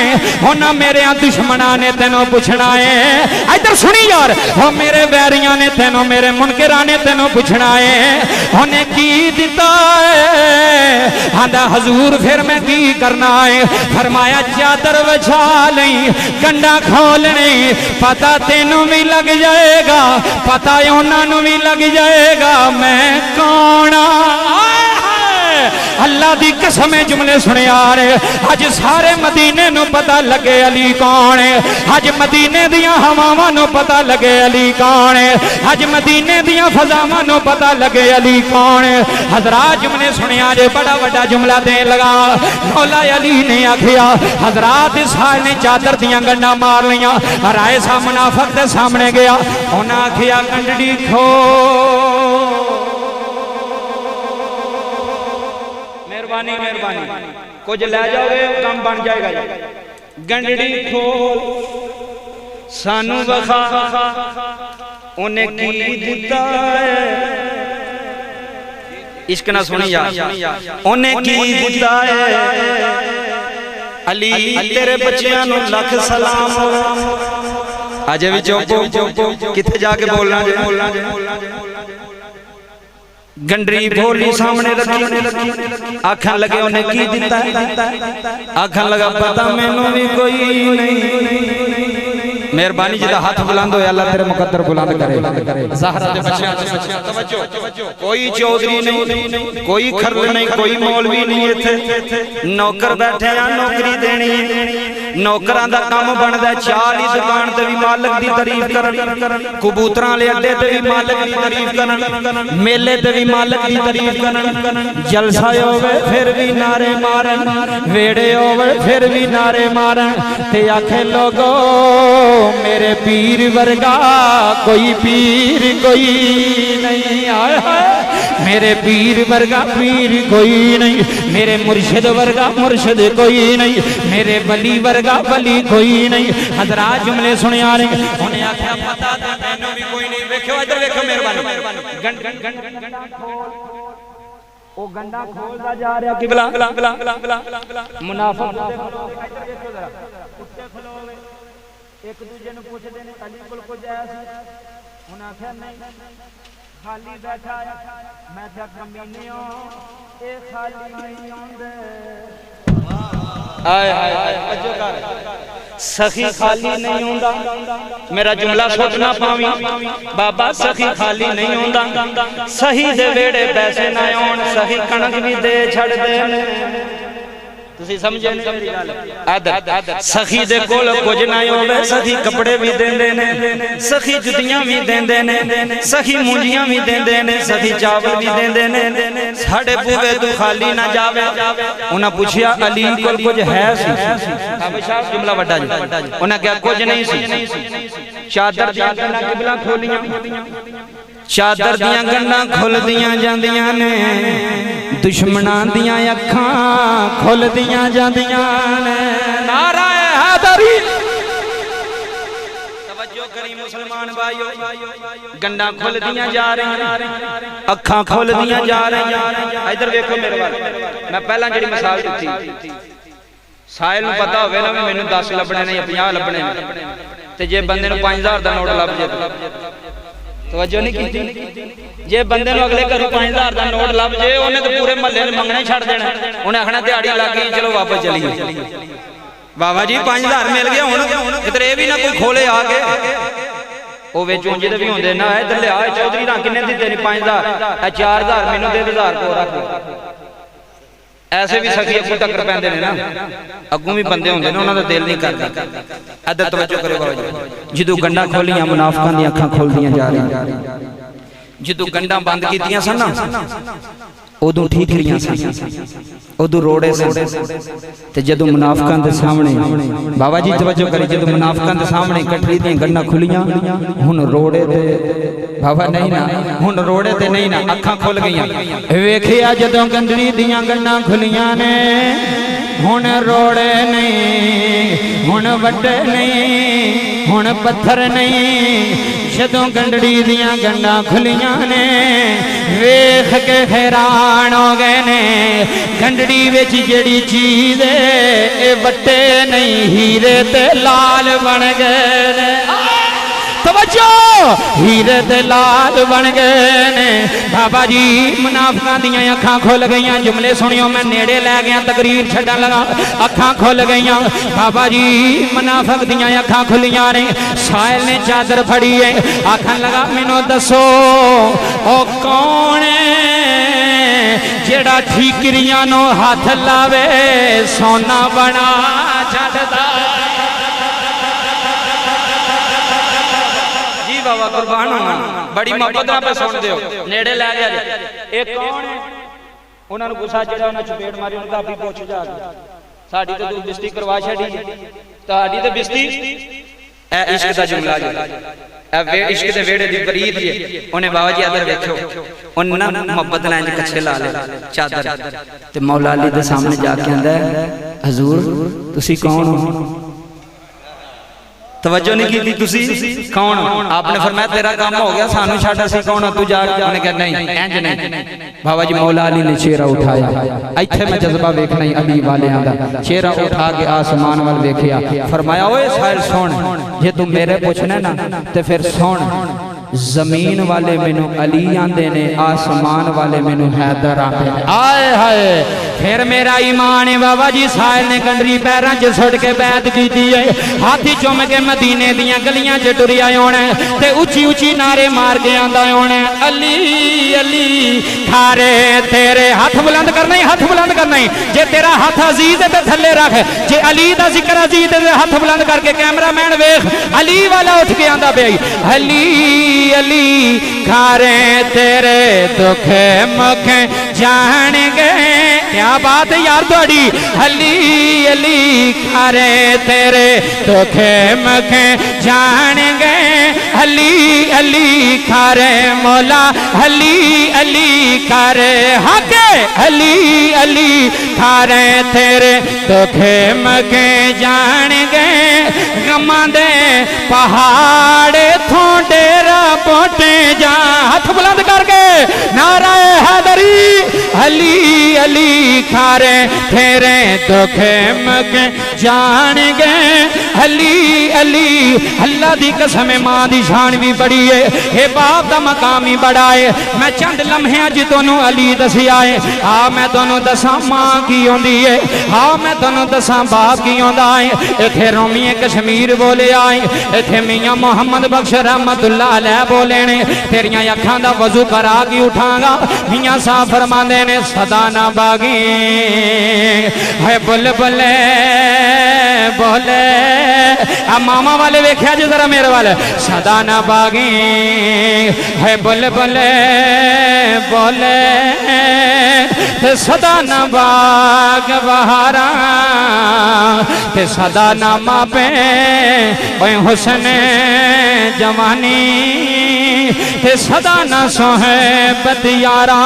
उन्हां मेरे दुश्मना ने तेनों पूछना है इधर सुनी यार हो मेरे वैरियां ने तेनों मेरे मुनकरां ने तेनों पूछना है उन्हें की दिता है आंदा हजूर फिर मैं की करना है फरमाया चादर बिछा लई गंडा खोलने पता तेनों भी लग जाएगा पता उन्होंने भी लग जाएगा मैं कौन अल्लाह दी कसम जुमले सुने आ रहे अज सारे मदीने नू पता लगे अली कौन है अज मदीने दियां हवावां नू पता लगे अली कौन है अज मदीने दियां फजावां नू पता लगे अली कौन है हजरात जुमले सुने जे बड़ा बड़ा जुमला देन लगा मौला अली ने आखिया हजरात साल ने चादर दियां गंडा मार लिया राय सा मुनाफिक दे सामने गया उन्हें आखिया गंडड़ी खो मेहरबानी कुछ ले जाओगे काम बन जाएगा गंडड़ी खोल सानू वखा उन्हें की दिता है इश्क ना सुनी यार उन्हें की दिता है अली तेरे बच्चियां नू लख सलाम अजे भी चुप किथे जाके बोलना गंडरी भोली सामने रखी आखन लगे उन्हें की दिता आखन लगा पता मैनू भी कोई नहीं मेहरबानी जिदा हाथ बुलंद होया अल्लाह तेरे मुकद्दर बुलंद करे ज़हरा दे बच्चियां तवज्जो कोई चौधरी नहीं कोई खरल नहीं कोई मौलवी नहीं इथे नौकर बैठे आ नौकरी देनी नौकरां दा काम बनदा चाल ही दुकान ते भी मालिक दी तारीफ करन कबूतरां वाले अड्डे ते भी मालिक दी तारीफ करन मेले ते भी मालिक दी तारीफ करन जलसा होवे फिर भी नारे मारन वेड़े होवे फिर भी नारे मारन ते आखे लोगो मेरे पीर वर्गा कोई पीर कोई नहीं आया मेरे पीर वर्गा पीर कोई नहीं मेरे मुर्शिद वर्गा मुर्शिद कोई नहीं मेरे वली वर्गा वली कोई नहीं हजरात जुमले सुने आ रहे उन्हें आख्या पता ते मैनू भी कोई नहीं देखो इधर देखो मेहरबानी ओ गंडा खोलदा जा रहा किबला मुनाफिक एक दूजे ने पूछते ने अली कोल कुछ ऐसा उन्हें आख्या नहीं खाली बैठा मैं क्या कमीने हो ए खाली नहीं आंदे हाय हाय अजो कर सखी खाली नहीं होंदा मेरा जुमला सोचना पावी बाबा सखी खाली नहीं होंदा सही दे वेड़े पैसे ना आउण सही कणक भी दे छड़ दे तुसी समझे मेरी गल आदर सखी दे कोल कुछ ना होवे सखी कपड़े भी देंदे ने सखी जुतियां भी देंदे ने सखी मुंजियां भी देंदे ने सखी चावल भी देंदे ने साडे बूवे तू खाली ना जावे उन्हें पूछया अली कोल कुछ है सी हमेशा जुमला वड्डा जी उन्हें क्या कुछ नहीं सी चादर दियां किबला खोलियां चादर दियां गंढां खुलदियां जांदियां ने दुश्मनां दियां अखां खुलदियां जांदियां ने नारा हैदरी तवज्जो करी मुसलमान भाइयों गंढां खुलदियां जा रही अखां खुलदियां जा रही इधर देखो मेरे वाल मैं पहला जेडी मिसाल दी साहिल नूं पता होवे ना मैनूं 10 लभणे ने 50 लभणे ने ते जे बंदे नूं 5000 दा नोट लभ जे तवज्जो नहीं की जे बंदे नूं अगले घरों 5000 दा नोट लभ जे ओने ते पूरे महल्ले ने मंगणे छड़ देना उन्हें आखना दिहाड़ी लग गई चलो वापस चलीए बाबा जी 5000 मिल गया हुण किधरे भी ना कोई खोले आके ਉਹ ਵਿੱਚ ਉਂਝ ਦੇ ਵੀ ਹੁੰਦੇ ਨਾ ਇਧਰ ਲਿਆ ਚੌਧਰੀ ਰਾਂ ਕਿੰਨੇ ਦਿੱਤੇ ਨਹੀਂ 5000 ਇਹ 4000 ਮੈਨੂੰ ਦੇ 1000 ਕੋ ਰੱਖ ਐਸੇ ਵੀ ਸਖੀ ਅੱਗੋਂ ਟੱਕਰ ਪੈਂਦੇ ਨੇ ਨਾ ਅੱਗੋਂ ਵੀ ਬੰਦੇ ਹੁੰਦੇ ਨੇ ਉਹਨਾਂ ਦਾ ਦਿਲ ਨਹੀਂ ਕਰਦਾ ਇੱਧਰ ਤਵੱਜੋ ਕਰੋ ਬਾਬਾ ਜੀ ਜਦੋਂ ਗੰਢਾਂ ਖੋਲੀਆਂ ਮੁਨਾਫਿਕਾਂ ਦੀਆਂ ਅੱਖਾਂ ਖੁੱਲਦੀਆਂ ਜਾ ਰਹੀਆਂ ਜਦੋਂ ਗੰਢਾਂ ਬੰਦ ਕੀਤੀਆਂ ਸਨ ਨਾ ਉਦੋਂ ਠੀਕ ਰਹੀਆਂ ਸਨ ਉਦੋਂ ਰੋੜੇ ਸਨ ਤੇ ਜਦੋਂ ਮੁਨਾਫਿਕਾਂ ਦੇ ਸਾਹਮਣੇ ਬਾਬਾ ਜੀ ਤਵੱਜੋ ਕਰੀ ਜਦੋਂ ਮੁਨਾਫਿਕਾਂ ਦੇ ਸਾਹਮਣੇ ਕਠਰੀ ਦੀਆਂ ਗੰਢਾਂ ਖੁੱਲੀਆਂ ਹੁਣ ਰੋੜੇ ਤੇ ਬਾਬਾ ਨਹੀਂ ਨਾ ਹੁਣ ਰੋੜੇ ਤੇ ਨਹੀਂ ਨਾ ਅੱਖਾਂ ਖੁੱਲ ਗਈਆਂ ਵੇਖਿਆ ਜਦੋਂ ਗੰਢੜੀ ਦੀਆਂ ਗੰਢਾਂ ਖੁੱਲੀਆਂ ਨੇ ਹੁਣ ਰੋੜੇ ਨਹੀਂ ਹੁਣ ਵੱਡੇ ਨਹੀਂ ਹੁਣ ਪੱਥਰ ਨਹੀਂ ਜਦੋਂ ਗੰਢੜੀ ਦੀਆਂ ਗੰਢਾਂ ਖੁੱਲੀਆਂ ਨੇ ਵੇਖ ਕੇ ਹੈਰਾਨ ਹੋ ਗਏ ਨੇ ਗੰਢੜੀ ਵਿੱਚ ਜਿਹੜੀ ਚੀਜ਼ ਇਹ ਵੱਟੇ ਨਹੀਂ ਹੀਰੇ ਤੇ ਲਾਲ ਬਣ ਗਏ ਨੇ तवज्जो हीरे ते लाल बन गए ने बाबा जी मुनाफिकां दियां अखां खुल गईयां जुमले सुनियो मैं नेड़े लै गया तकरीर छड्डन लगा अखां खुल गईयां बाबा जी मुनाफिक दियां अखां खुलियां ने साहिल ने चादर फड़ी है आखन लगा मैनू दसो ओ कौन है जेड़ा ठीकरियां नो हाथ लावे सोना बना छड्डदा बाबा कुर्बान होना बड़ी मोहब्बत नाल सुन दियो नेड़े लै गया ए कौन है उन्हां नु गुस्सा चढ़ा उन्हां चपेट मारी उन्हां काफी पुछ जा साडी ते तू बिस्ती करवा छड़ी ताडी ते बिस्ती ए इश्क दा जुमला जी ए वे इश्क दे वेड़े दी बरीत जी उन्हें बाबा जी अदर देखो उन्हां मोहब्बत नाल इंज कच्छे ला ले चादर ते मौला अली दे सामने जाके आंदा हजूर तुसी कौन हो तवज्जो नहीं की तुसी कौन आपने फरमाया तेरा काम हो गया सानू छाड़ असी कौन तू जा उन्हें कहा नहीं इंज नहीं बाबा जी मौला अली ने चेहरा उठाया इत्थे मैं जज्बा वेखना ही अली वालियां दा चेहरा उठा के आसमान वाल वेखिया फरमाया ओए साहिल सुन जे तू मेरे पूछना ना ते फिर सुन जमीन वाले मैनू अली आंदे ने आसमान वाले मैनू हैदर आंदे ने आए हाय फिर मेरा ईमान है बाबा जी साहिल ने गंडरी पैरों च सुट के बैत की है हाथी चुम के मदीने दियां गलियां च टुरिया होना ते उची उची नारे मार के आंदा होना अली अली खारे तेरे हाथ बुलंद करना ही हाथ बुलंद करना ही जे तेरा हाथ अजीज है ते थल्ले रख जे अली दा जिक्र अजीज है हाथ बुलंद करके कैमरामैन वेख अली वाला उठ के आंदा पे अली अली खारे तेरे दुख मुख जान गए क्या बात है यार थोड़ी अली अली खारे तेरे दुख मुख जान गए अली अली खारे मौला अली अली खारे हके अली अली खारे तेरे दुख मुख जान गए गमां दे पहाड़ थों डेरा पोटे जा हाथ बुलंद करके नाराए हैदरी अली अली खारे तेरे दुख मुख जान गए अली अली अल्लाह दी कसम मां दी शान भी बड़ी है हे बाप दा मकाम ही बड़ा है मैं चंद लम्हे अज तोनू अली दसिया है आ मैं तोनू दसा मां की होंदी है आ मैं तोनू दसा बाप की होंदा है इथे रोमी कश्मीर बोले आए इथे मियां मोहम्मद बख्श रहमतुल्लाह अलैह बोले ने तेरियां अखां दा वजू करा के उठांगा मियां साहब फरमांदे ने सदा ना बागी है बुलबुले बोले आ मामा वाले वेख्या जी जरा मेरे वाले सदा ना बागी है बुलबुले बोले ते सदा ना बाग बहारा ते सदा ना मापे ओए हुस्न जवानी ते सदा ना सोहे बदियारा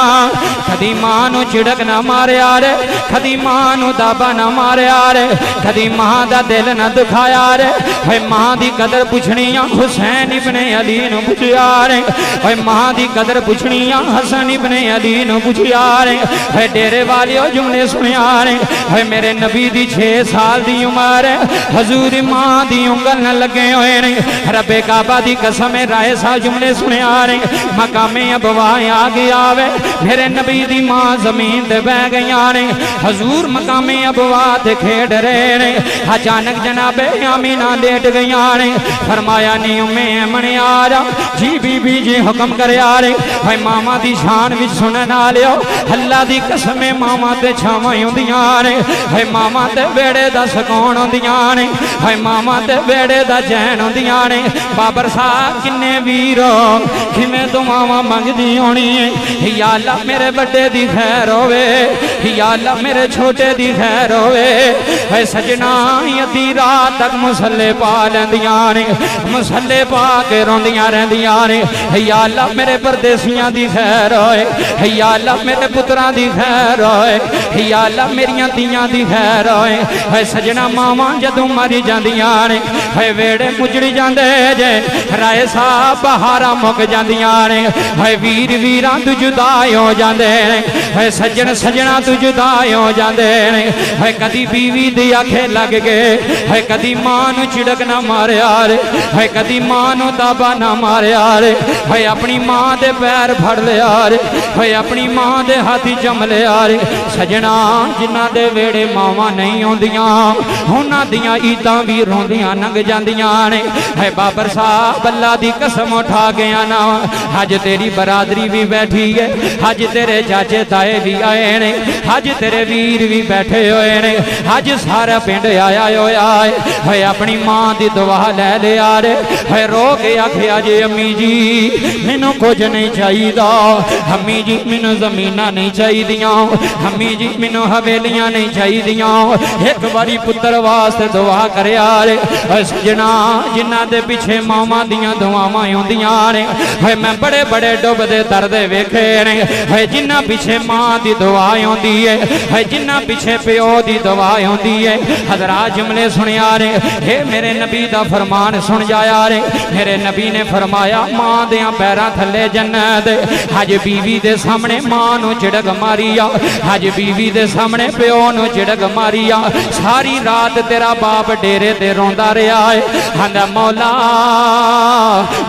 कदी मां नू झिड़क ना मारिया रे कदी मां नू दाबा ना मारिया रे कदी मां दा दिल ना दुखाया रे ओए मां दी कदर पुछनी आ हुसैन इब्ने अली नू पुछया रे ओए मां दी कदर पुछनी आ हसन इब्ने अली नू पुछया रे ओए डेरे वालियो जुमले सुनिया ने है मेरे नबी दी 6 साल दी उम्र हजूर मां दी उंगल न लगे हुए ने रब्बे काबा दी कसम राय सा जुमले सुनिया ने मकामे अबवा आ गया वे मेरे नबी दी मां जमीन ते बह गईया ने हजूर मकामे अबवा ते खेड रहे ने अचानक जनाबे आमीना लेट गईया ने फरमाया नी उम्मे मने आ जा जी बीबी जी हुक्म करे आ रे भाई मामा दी शान विच सुनन आ लियो अल्लाह दी कसम मामा ते छावां हुंदियां ने भाई मामा ते बेड़े दा सकून हुंदियां ने भाई मामा ते बेड़े दा चैन हुंदियां ने बाबर साहब किन्ने वीरो किवें दुआवां मंगदी होनी है या अल्लाह मेरे बड़े दी खैर होवे या अल्लाह मेरे छोटे दी खैर होवे है सजना अद्धी रात तक मुसल्ले पा लैंदियां ने मुसल्ले पा के रोंदियां रहंदियां ने या अल्लाह मेरे परदेसियां दी खैर होए या अल्लाह मेरे पुत्रां दी खैर होए या अल्लाह मेरियां धीआं दी खैर होए है सजना मावां जदों मरी जांदियां ने है वेड़े मुजड़ी जांदे जे राए साहब बहारां मुक जांदियां ने है वीर वीरां तू जुदा हो जांदे ने है सजन सजना तू जुदा हो जांदे ने है कदी बीवी दी आखे लग गए है कदी मां नू चिड़क ना मारिया रे है कदी मां नू दाबा ना मारिया रे है अपनी मां दे पैर फड़ लिया रे है अपनी मां दे हाथी जम लिया रे सजना जिन्हां दे वेड़े मावां नहीं आउंदियां उन्हां दियां ईदां भी रोंदियां लंघ जांदियां ने है बाबर साहब अल्लाह दी कसम उठा गया ना अज तेरी बरादरी भी बैठी है अज तेरे चाचे ताए भी आए ने अज तेरे वीर भी बैठे हुए ने अज सारा पिंड आया होया है अपनी मां दी दुआ लै लिया रे है रो के आखिया जे अम्मी जी मैनू कुछ नहीं चाहिदा अम्मी जी मैनू जमीना नहीं चाहिदियां अम्मी जी मैनू हवेलियां नहीं चाहिदियां एक बारी पुत्र वास्ते दुआ करिया रे सजना जिन्हां दे पिछे मावां दियां दुआवां हुंदियां ने है मैं बड़े बड़े डुबदे तरदे वेखे ने है जिन्हां पिछे मां दी दुआ हुंदी है जिन्हां पिछे प्यो दी दुआ हुंदी है हज़रात जुमले सुनिया रे हे मेरे नबी दा फरमान सुन जाया रे मेरे नबी ने फरमाया मां दे पैरां थल्ले जन्नत अज बीवी दे सामने मां नू झिड़क मारिया अज बीवी दे सामने प्यो नू झिड़क मारिया सारी रात तेरा बाप डेरे ते रोंदा रहा है आंदा मौला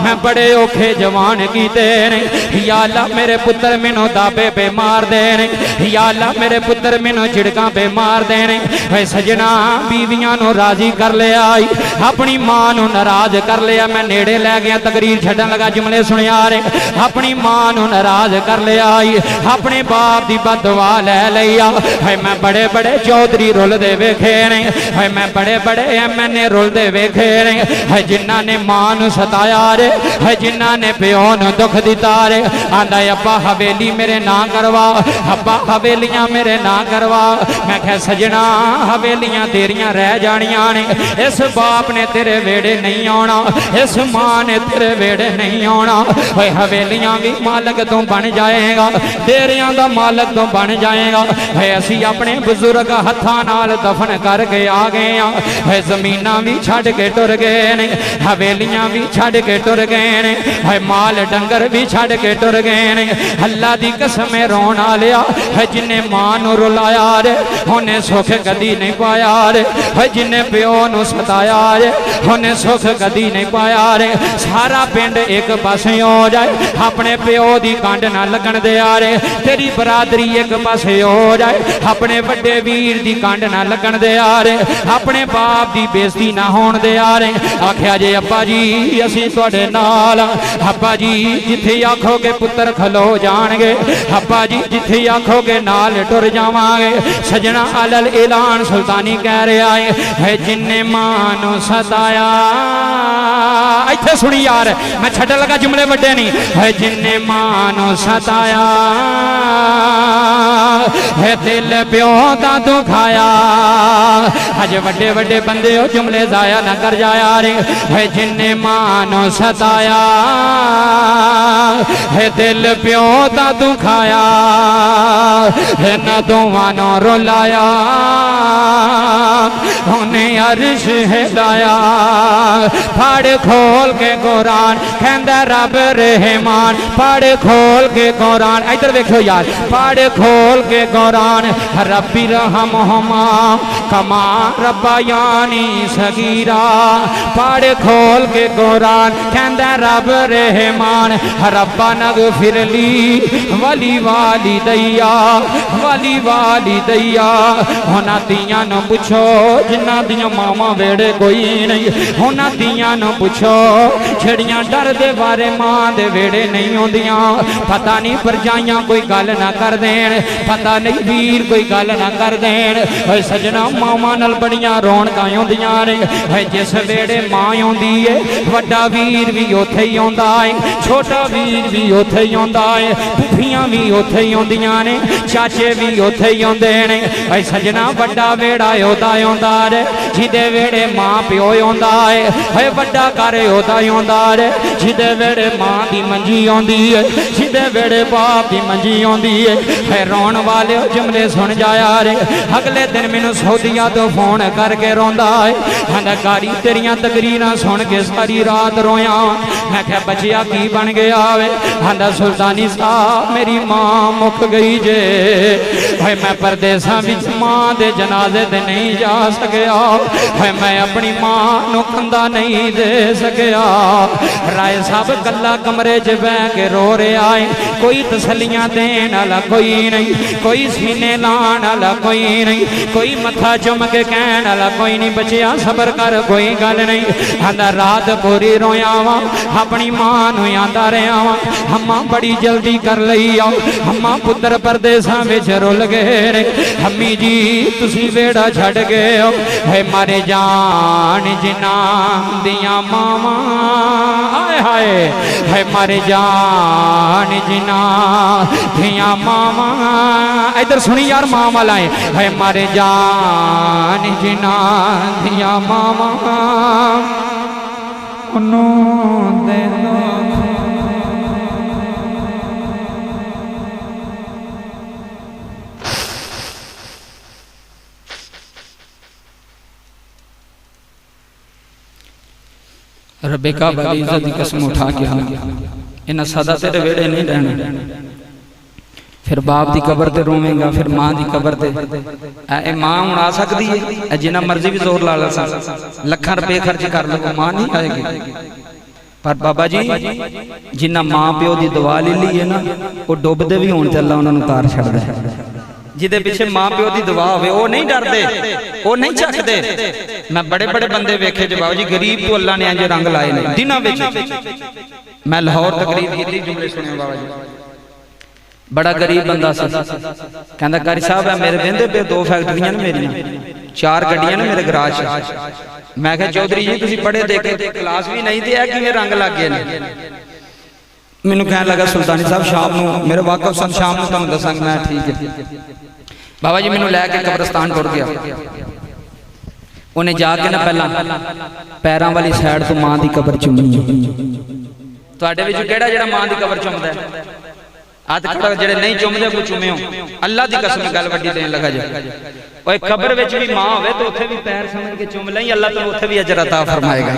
मैं बड़े औखे जवान कीते ने या अल्लाह मेरे पुत्र मैनू दाबे पे मार देने या अल्लाह मेरे पुत्र मैनू झिड़कां पे मार देने है सजना बीवियां नू राजी कर लिया अपनी मां नू नाराज कर लिया मैं नेड़े लै गया तकरीर छड्डन लगा जुमले सुनिया रे अपनी मां नू नाराज कर लिया अपने बाप दी बददुआ लै लिया है मैं बड़े बड़े चौधरी रुलदे वेखे ने है मैं बड़े बड़े MNA रुलदे वेखे ने है जिन्हां ने मां नू सताया रे है जिन्हां ने प्यो नू दुख दिता रे आंदा अब्बा हवेली मेरे ना करवा अब्बा हवेलियां मेरे ना करवा मैं कह सजना हवेलियां तेरियां रह जानियां ने इस बाप ने तेरे वेड़े नहीं आना इस मां ने तेरे वेड़े नहीं आना है हवेलियां भी मालक तू बन जाएगा डेरियां दा मालक तू बन जाएगा है असी अपने बुजुर्ग हत्थां नाल दफन करके आ गए है जमीनां भी छड्ड के टुर गए ने हवेलियां भी छड्ड के टुर गए ने है माल डंगर भी छड्ड के टुर गए ने अल्लाह दी कसम रोन आ लिया है जिन्ने मां नू रुलाया रे उन्हें सुख कदी नहीं पाया रे है जिन्ने प्यो नू सताया रे उन्हें सुख कदी नहीं पाया रे सारा पिंड एक पासे हो जाए अपने प्यो दी कंड ना लगन दिया रे तेरी बरादरी एक पासे हो जाए अपने बड़े वीर दी कंड ना लगन दिया रे अपने बाप दी बेइज्जती ना होण दिया रे आख्या जे अब्बा जी असीं तुहाडे नाल अब्बा जी जिथे आखोगे पुत्र खलो जाणगे अब्बा जी जिथे आखोगे नाल टुर जावांगे सजना अलल ऐलान सुल्तानी कह रहा है जिन्ने मां नू सताया इत्थे सुनी यार मैं छड्डन लगा जुमले वड्डे नहीं है जिन्ने मां नू सताया है दिल प्यो दा दुखाया अज वड्डे वड्डे बंदे हो जुमले जाया ना कर जाया रे है जिन्ने मां नू सताया है दिल प्यो दा दुखाया है ना दोवां नू रुलाया उन्हें अर्श हिलाया पढ़ खोल के कुरान कहंदा रब रहमान पढ़ खोल के कुरान इधर देखो यार पढ़ पढ़ खोल के कुरान रब्बी रहमहुमा कमा रब्बायानी सगीरा। पढ़ खोल के कुरान कहंदा रब रहमान रब्बा नगफिरली वली वाली दैया वाली वाली दैया। होना दियां न पुछो जिन्ना दियां मामा वेड़े कोई नहीं, होना दियां न पुछो छड़ियां डर दे बारे मां दे वेड़े नहीं होंदियां। पता नहीं परजाइयां कोई गल ना कर देन, पता नहीं वीर कोई गल ना कर देन। सजना मामा नाल बड़ियां रौनकां होंदियां ने। जिस वेड़े मां आउंदी है वड्डा वीर भी उत्थे ही आउंदा है, छोटा वीर भी उत्थे ही आउंदा है, फुफियां भी उत्थे ही आउंदियां ने, चाचे भी उत्थे ही आउंदे ने। सजना वड्डा वेड़ा ओदा आउंदा है जिदे वेड़े मां प्यो आउंदा है। वड्डा घर ओदा आउंदा है जिदे वेड़े मां दी मंजी आउंदी है, जिदे वेड़े बाप दी मंजी आउंदी है। रोण वाले जुमले सुन जाया रे। अगले दिन मैनू सऊदिया तो फोन करके रोंदा है, कहंदा कारी तेरियां तकरीरां सुन के सारी रात रोया। मैं क्या बचिया की बन गया वे? कहंदा सुल्तानी साहब मेरी मां मुक गई जे। भाई मैं परदेसा विच मां दे जनाजे ते नहीं जा सकिया। भाई मैं अपनी मां नू कंधा नहीं दे सकिया। राय साहब कल्ला कमरे च बह के रो रहा है। कोई तसलियां देने वाला कोई नहीं, कोई सीने लाने वाला कोई नहीं, कोई मथा चुम के कहने वाला कोई नहीं। बचिया सबर कर कोई गल नहीं। आंदा रात पूरी रोया वा अपनी मां नू आंदा रहा वा। अम्मा बड़ी जल्दी कर लई आओ, अम्मा पुत्र परदेसा विच रुल गए ने। अम्मी जी तुसी वेड़ा छड़ गए हो। है मारे जान जिना दियां मावां हाय हाय। है मारे जान जिना दियां मावां। इधर सुनी यार मां वाला है मारे जान जिना दियां मावां दे दो। रब्बे काबा दी इज्जत दी कसम उठा के इन्हां सदा तेरे वेड़े नहीं रहना। फिर बाप की कबर ते रोवेगा, फिर मां की कबर ते। ए मां हुण आ सकती है, जिन्ना मर्जी भी जोर ला ला लखां रुपए खर्च कर लो, मां नहीं आएगी। पर बाबा जी जिन्ना मां प्यो की दुआ ले ली है ना, वो डुबदे भी होण ते अल्लाह उन्हां नूं तार छड्डदा है। जिदे पिछे मां प्यो की दुआ होवे वो नहीं डरदे, वो नहीं झकदे। मैं बड़े बड़े बंदे वेखे जे बाबा जी गरीब तो अल्लाह ने इंज रंग लाए ने दिनां विच। मैं लाहौर तकरीर कीती, जुमले सुने बाबा जी। बड़ा गरीब बंदा सी, कहंदा कारी साहब है मेरे वेंदे पे 2 फैक्ट्रियां ने मेरियां, 4 गड्डियां ने मेरे गराज च। मैं कहा चौधरी जी तुसीं पढ़े देखे क्लास भी नहीं ते किवें रंग लग गए ने। मैनूं कहण लगा सुल्तानी साहब शाम नूं मेरे वाकफ सन, शाम नूं तुहानूं दसांगा। मैं ठीक है बाबा जी। मैनूं लैके कब्रस्तान टुर गया। उन्हें जाके ना पहला पैरों वाली साइड तो मां की कबर चुमी। तुहाडे विच किहड़ा जिहड़ा मां की कबर चुमदा है? अद खड़ा जेड़े नहीं चुमदे को चुमियो। अल्लाह की कसम गल वड्डी देन लगा जे। ओए कब्र विच भी मां होवे तो उत्थे भी पैर समझ के चुम लई, अल्लाह तैनूं उत्थे भी अजर अता फरमाएगा।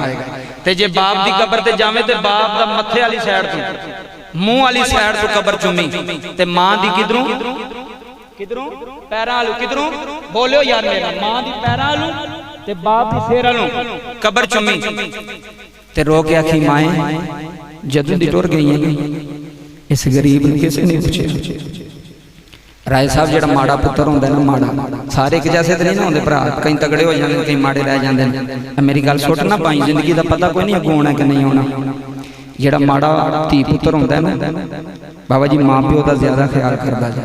ते जे बाप दी कबर ते जावे ते बाप दा मथे वाली साइड तो मुंह वाली साइड तो कबर चुमी, ते मां दी किधरों किधरों पैरां वालों किधरों बोलियो यार मेरा। मां दी पैरां वालों ते बाप दी सिर वालों कबर चुमी ते रो के आखी माए जदों दी टुर गई है इस गरीब ने किसी नहीं पूछे। राय साहब जो माड़ा पुत्र होंगे ना, माड़ा सारे एक जैसे तो नहीं ना होंगे भरा, कई तगड़े हो जाते कई माड़े रह जाते हैं। मेरी गल सुट ना पाई, जिंदगी का पता कोई नहीं अगों होना कि नहीं होना। जो माड़ा धी पुत्र होंगे ना बाबा जी माँ प्यो का ज्यादा ख्याल करता है,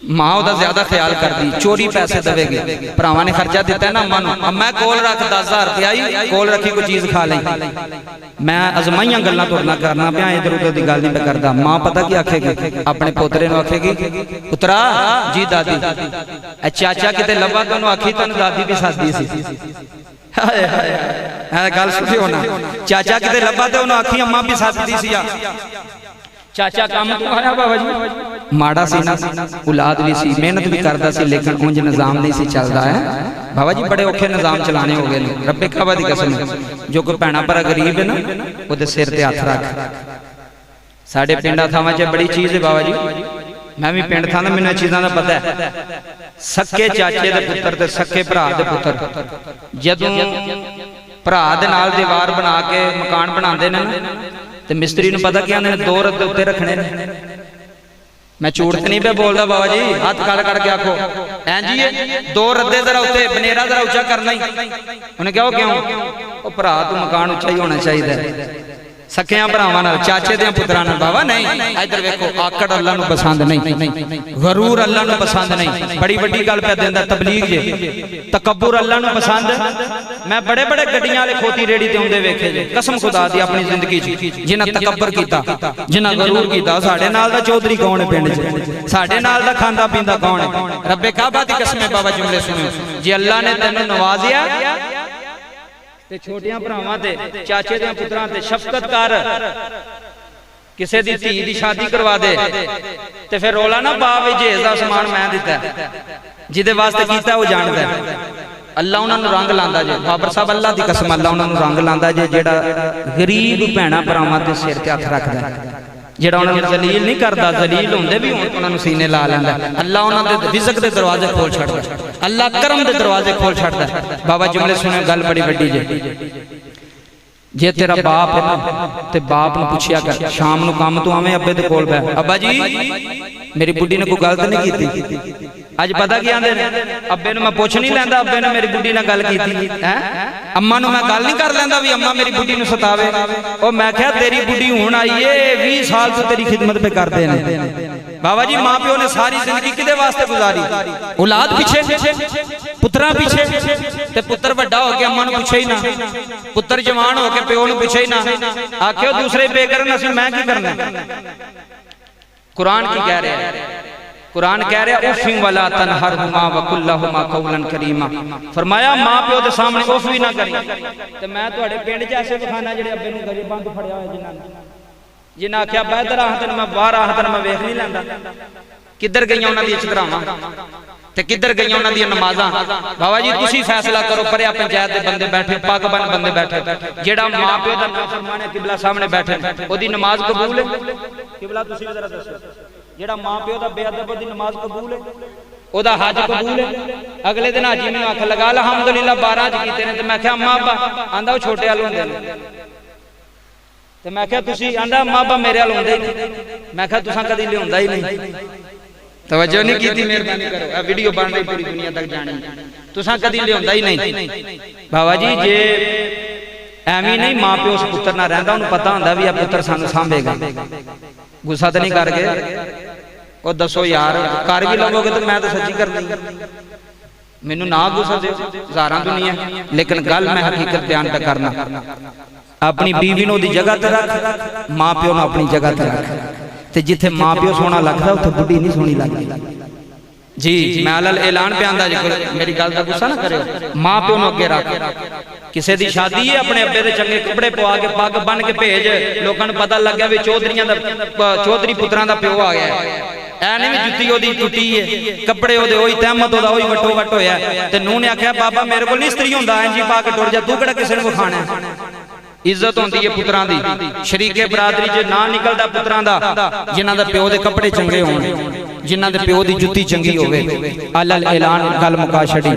मां ओदा ज्यादा ख्याल करती, चोरी पैसे देवेगी। भरावां ने खर्चा दिता है ना अम्मा नूं, मैं कोल रख 10,000 रुपया ही कोल रखी कोई चीज खा ली। मैं अजमाइयां गल्लां तुरना करना पिया, इधर उधर की गल नहीं करता। मां पता की आखेगी अपने पोतरे नूं, आखेगी पुत्रा जी दादी चाचा किते लभा तो उन्होंने आखी तैनूं दादी भी सददी सी। हाय हाय गल सुधी होना, चाचा किते लभा तो उन्होंने आखी अम्मा भी सददी सी। चाचा काम तो आया बाबा जी माड़ा सी ना, औलाद भी सी, मेहनत भी करता सी, लेकिन उंज निजाम नहीं सी चलता है बाबा जी। बड़े औखे निजाम चलाने हो गए। रब्बे काबा दी कसम, जो कोई भैणा भरा गरीब है ना वो सिर ते हथ रख। साडे पिंडा थावां च बड़ी चीज है बाबा जी, मैं भी पिंड था, मैंने चीज़ों का पता है। सक्के चाचे दे पुत्र ते सक्के भरा दे पुत्र जदों भरा दे नाल दीवार बना के मकान बनाते हैं तो मिस्त्री नूं पता क्या आंदे, 2 रद्दे उत्ते रखने ने। मैं झूठ तो नहीं पे बोलता बाबा जी, हाथ कड़ के आखो ऐं जी 2 रद्दे जरा उत्ते बनेरा जरा उच्चा करना ही। उन्हें कहा क्यों? वो भरा तू मकान उच्चा ही होना चाहिए, सखियां भरावां नाल चाचे दे पुत्रां नाल। बाबा नहीं, इधर देखो आकड़ अल्लाह नूं पसंद नहीं, गरूर अल्लाह नूं पसंद नहीं। बड़ी वड्डी गल पे देंदा तबलीग जे, तकब्बुर अल्लाह नूं पसंद। मैं बड़े बड़े गड्डियां वाले खोती रेड़ी ते आउंदे वेखे जे, कसम खुदा दी अपनी जिंदगी च जिन्हां तकब्बर कीता, जिन्हां गरूर कीता। साडे नाल दा चौधरी कौन है पिंड च? साडे नाल दा खांदा पींदा कौन है? रब्बे काबा दी कसम है बाबा, जुमले सुनो। जे अल्लाह ने तैनूं नवाजिया ते छोटियां भरावां ते चाचे दे पुत्रां ते शफकत कर, किसी दी धी दी शादी करवा दे ते फिर रोला ना पा भी जहेज दा समान मैं दिता, जिहदे वास्ते कीता वो जानदा है। अल्लाह उन्हां नूं रंग लांदा जे, बाबर साहब अल्लाह दी कसम अल्लाह उन्हां नूं रंग लांदा जे जेड़ा गरीब भैणां भरावां ते सिर ते हत्थ रखदा है, जेड़ा उन्हां नूं जलील नहीं करदा। जलील हुंदे भी होण उन्हां नूं सीने ला लैंदा। अल्लाह उन्हां दे रिज़्क दे दरवाजे खोल छड्डदा, अल्लाह करम दे दरवाजे खोल छड्डदा। बाबा जुमले सुनो, गल बड़ी वड्डी जे। जे तेरा बाप है ना ते बाप नूं पुछया कर, शाम नूं काम तू आवें अब्बे दे कोल बैठ, अब्बा जी मेरी बुढ़ी ने कोई गल तो नहीं कीती? अज पता की आंदे ने, अब्बे नूं मैं पुछ नहीं लैंदा अब्बे ने मेरी बुढ़ी नाल गल कीती है। अम्मा नूं मैं गल नहीं कर लैंदा भी अम्मा मेरी बुढ़ी नूं सतावे। ओ मैं क्या तेरी बुढ़ी हुण आई है, 20 साल तो तेरी खिदमत पे करदे ने। बाबा जी मां प्यो ने सारी जिंदगी किदे वास्ते गुजारी? औलाद पीछे, पुत्रा पीछे। ते पुत्र वड्डा हो के अम्मा नूं पुछे ही ना, पुत्र जवान हो के प्यो नूं पुछे ही ना, आखियो दूसरे पे करन असीं मैं की करना? कुरान की कह रहा है? कुरान कह रहा उफ़िन वला तनहरहुमा वकुल लहुमा कौलन करीमा। फरमाया मां प्यो दे सामने उफ़ भी ना करी। ते मैं तुहाडे पिंड च ऐसे विखाना जिहड़े अब्बे नूं गले बंद फड़िया होया, जिन्हां आख्या बैदर आह तैनूं मैं बाहर आह तैनूं मैं वेख नहीं लैंदा। किधर गईयां उन्हां दी चकरावां ते किधर गईयां उन्हां दी नमाज़ां? बाबा जी तुसीं फैसला करो। परिया पंचायत दे बंदे बैठे, पग बन बंदे बैठे, जेड़ा मां प्यो दा नाफरमान है किबला सामने बैठे, ओदी नमाज कबूल है? किबला तुसीं जरा दसो, जेड़ा मां प्यो दा बेअदब ओदी नमाज कबूल है? ओदा हज कबूल है? अगले दिन हाजी मैनूं आख लगा अलहमदुलिल्लाह 12 हज कीते ने। ते मैं आख्या अम्मा अब्बा, आंदा वो छोटे वाल हुंदे ने। ते मैं आख्या तुसीं, आंदा अम्मा अब्बा मेरे वाल हुंदे ही नहीं। मैं आख्या तुसां कदी लिआंदा ही नहीं, तवज्जो नहीं कीती, मेहरबानी करो। आ वीडियो बन रही पूरी दुनिया तक जानी, तुसां कदी लिआंदा ही नहीं। बाबा जी जे एवें नहीं मां प्यो उस पुत्र नाल रहिंदा, उन्हें पता हुंदा भी आ पुत्र सानूं सांभेगा। गुस्सा तो नहीं कर गए? और दसो यार कर भी लवोगे तो मैं तो सच्ची करनी, मैनू ना गुस्सा दो, हज़ारां दुनिया, लेकिन गल मैं हकीकत बयान पे करना। अपनी बीवी नूं दी जगह ते रख, मां प्यो नूं अपनी जगह ते रख। ते जिथे मां प्यो सोना लगदा उत्थे बुढ़ी नहीं सोहनी लगदी। जी मैं अलल ऐलान पे आंदा जी, मेरी गल दा गुस्सा ना करियो। मां प्यो नूं अगे रख। किसी दी शादी है, अपने अब्बे दे चंगे कपड़े पवा के पग बन के भेज, लोकां नूं पता लग गया भी चौधरियां दा चौधरी पुत्रां दा प्यो आ गया। ऐ नहीं भी जुत्ती ओदी टुटी है, कपड़े ओदे ओही तहमत ओदा ओही वटो वट होया। ते नूं ने आख्या बाबा मेरे कोल नहीं इस्त्री हुंदा, इंज पा के टुर जा, तू किहड़ा किसे नूं खाना है? इज्जत होंदी है पुत्रां दी, शरीके बरादरी च ना निकलदा पुत्रां दा, जिन्हां दे प्यो दे कपड़े चंगे होण, जिन्हां दे प्यो दी जुत्ती चंगी होवे। अलल ऐलान गल मुका छड़ी,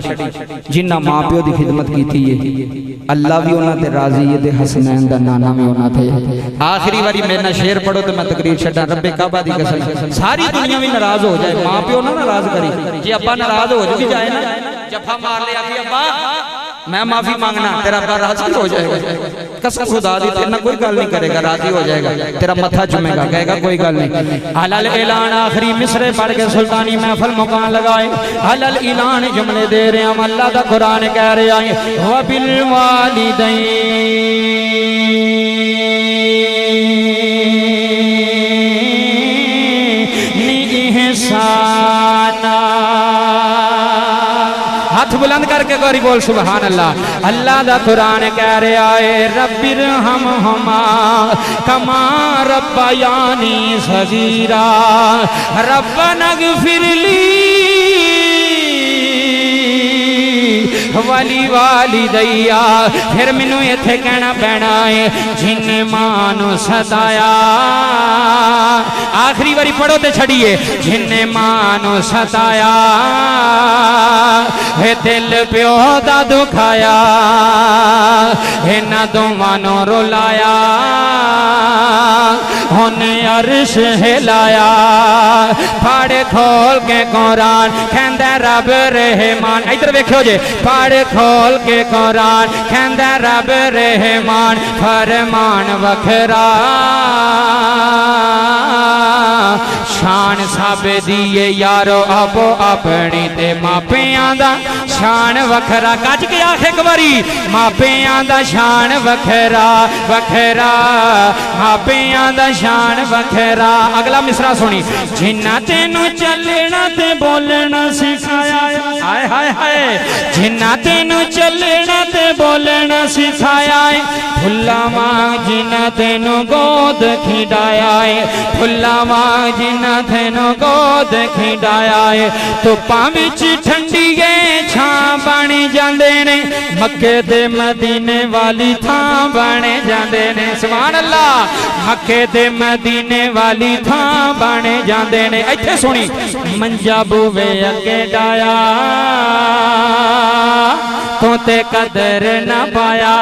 जिन्हां मां प्यो दी खिदमत कीती है अल्लाह भी उन्हां ते राजी है ते हसनैन दा नाना भी उन्हां ते। आखिरी बारी मेरे नाल शेर पढ़ो ते मैं तकरीर छड्डां। रब्बे काबा दी कसम सारी दुनिया भी नाराज हो जाए, मां प्यो ना नाराज करी। जे अब्बा नाराज हो भी जाए ना, जफा मार ले आखी अब्बा मैं माफी मांगना, तेरा अब्बा राजी हो जाएगा। कसम खुदा दी तेरे नाल कोई गल नहीं करेगा, राजी हो जाएगा, तेरा मत्था चुमेगा, कहेगा कोई गल नहीं। अलल ऐलान आखिरी मिसरे पढ़ के सुल्तानी महफिल मुकान लगाए। अलल ऐलान जुमले दे रहे हम, अल्लाह दा कुरान कह रहा है व बिल वालिदैन ihsana। हाथ बुलंद करके गौरी बोल सुभान अल्लाह। अल्लाह दा कुरान कह रहा है रब्बिरहमहुमा कमा रब्बयानी सगीरा रब्बना गफिरली वाली वाली दैया फिर मैनू इत्थे कहना पैना है जिन्ने मां नू सताया आखिरी बारी पढ़ो ते छड़िए जिन्ने मां नू सताया हे दिल प्यो दा दुखाया इन्हां दोवां नू रुलाया हुने अर्श हिलाया पढ़ खोल के कुरान कहंदा रब रहमान इधर वेखियो जे पढ़ खोल के कुरान कहंदा रब रहमान फरमान वखरा शान सब दिए यारो आपो अपनी ते मापियां दा शान वखरा कज के आख एक बारी मापियां दा शान वखरा वखरा मापियां दा शान वखरा अगला मिसरा सुनी जिन्ना तेनू चलना ते बोलना सिखाया हाय हाय हाय जिन्ना तेनू चलना ते बोलना सिखाया फुल्ला मां जिन्ना तेनू गोद खिडाया फुल्ला मां जिन्ना तेनू गोद खिडाया धुप्पां विच ठंडी छां बन जांदे ने मक्के दे मदीने वाली थां बन जांदे ने सुभान अल्लाह मक्के दे मदीने वाली थां बन जांदे ने इत्थे सुनी मंजा बूवे अगे डाया तू ते कदर ना पाया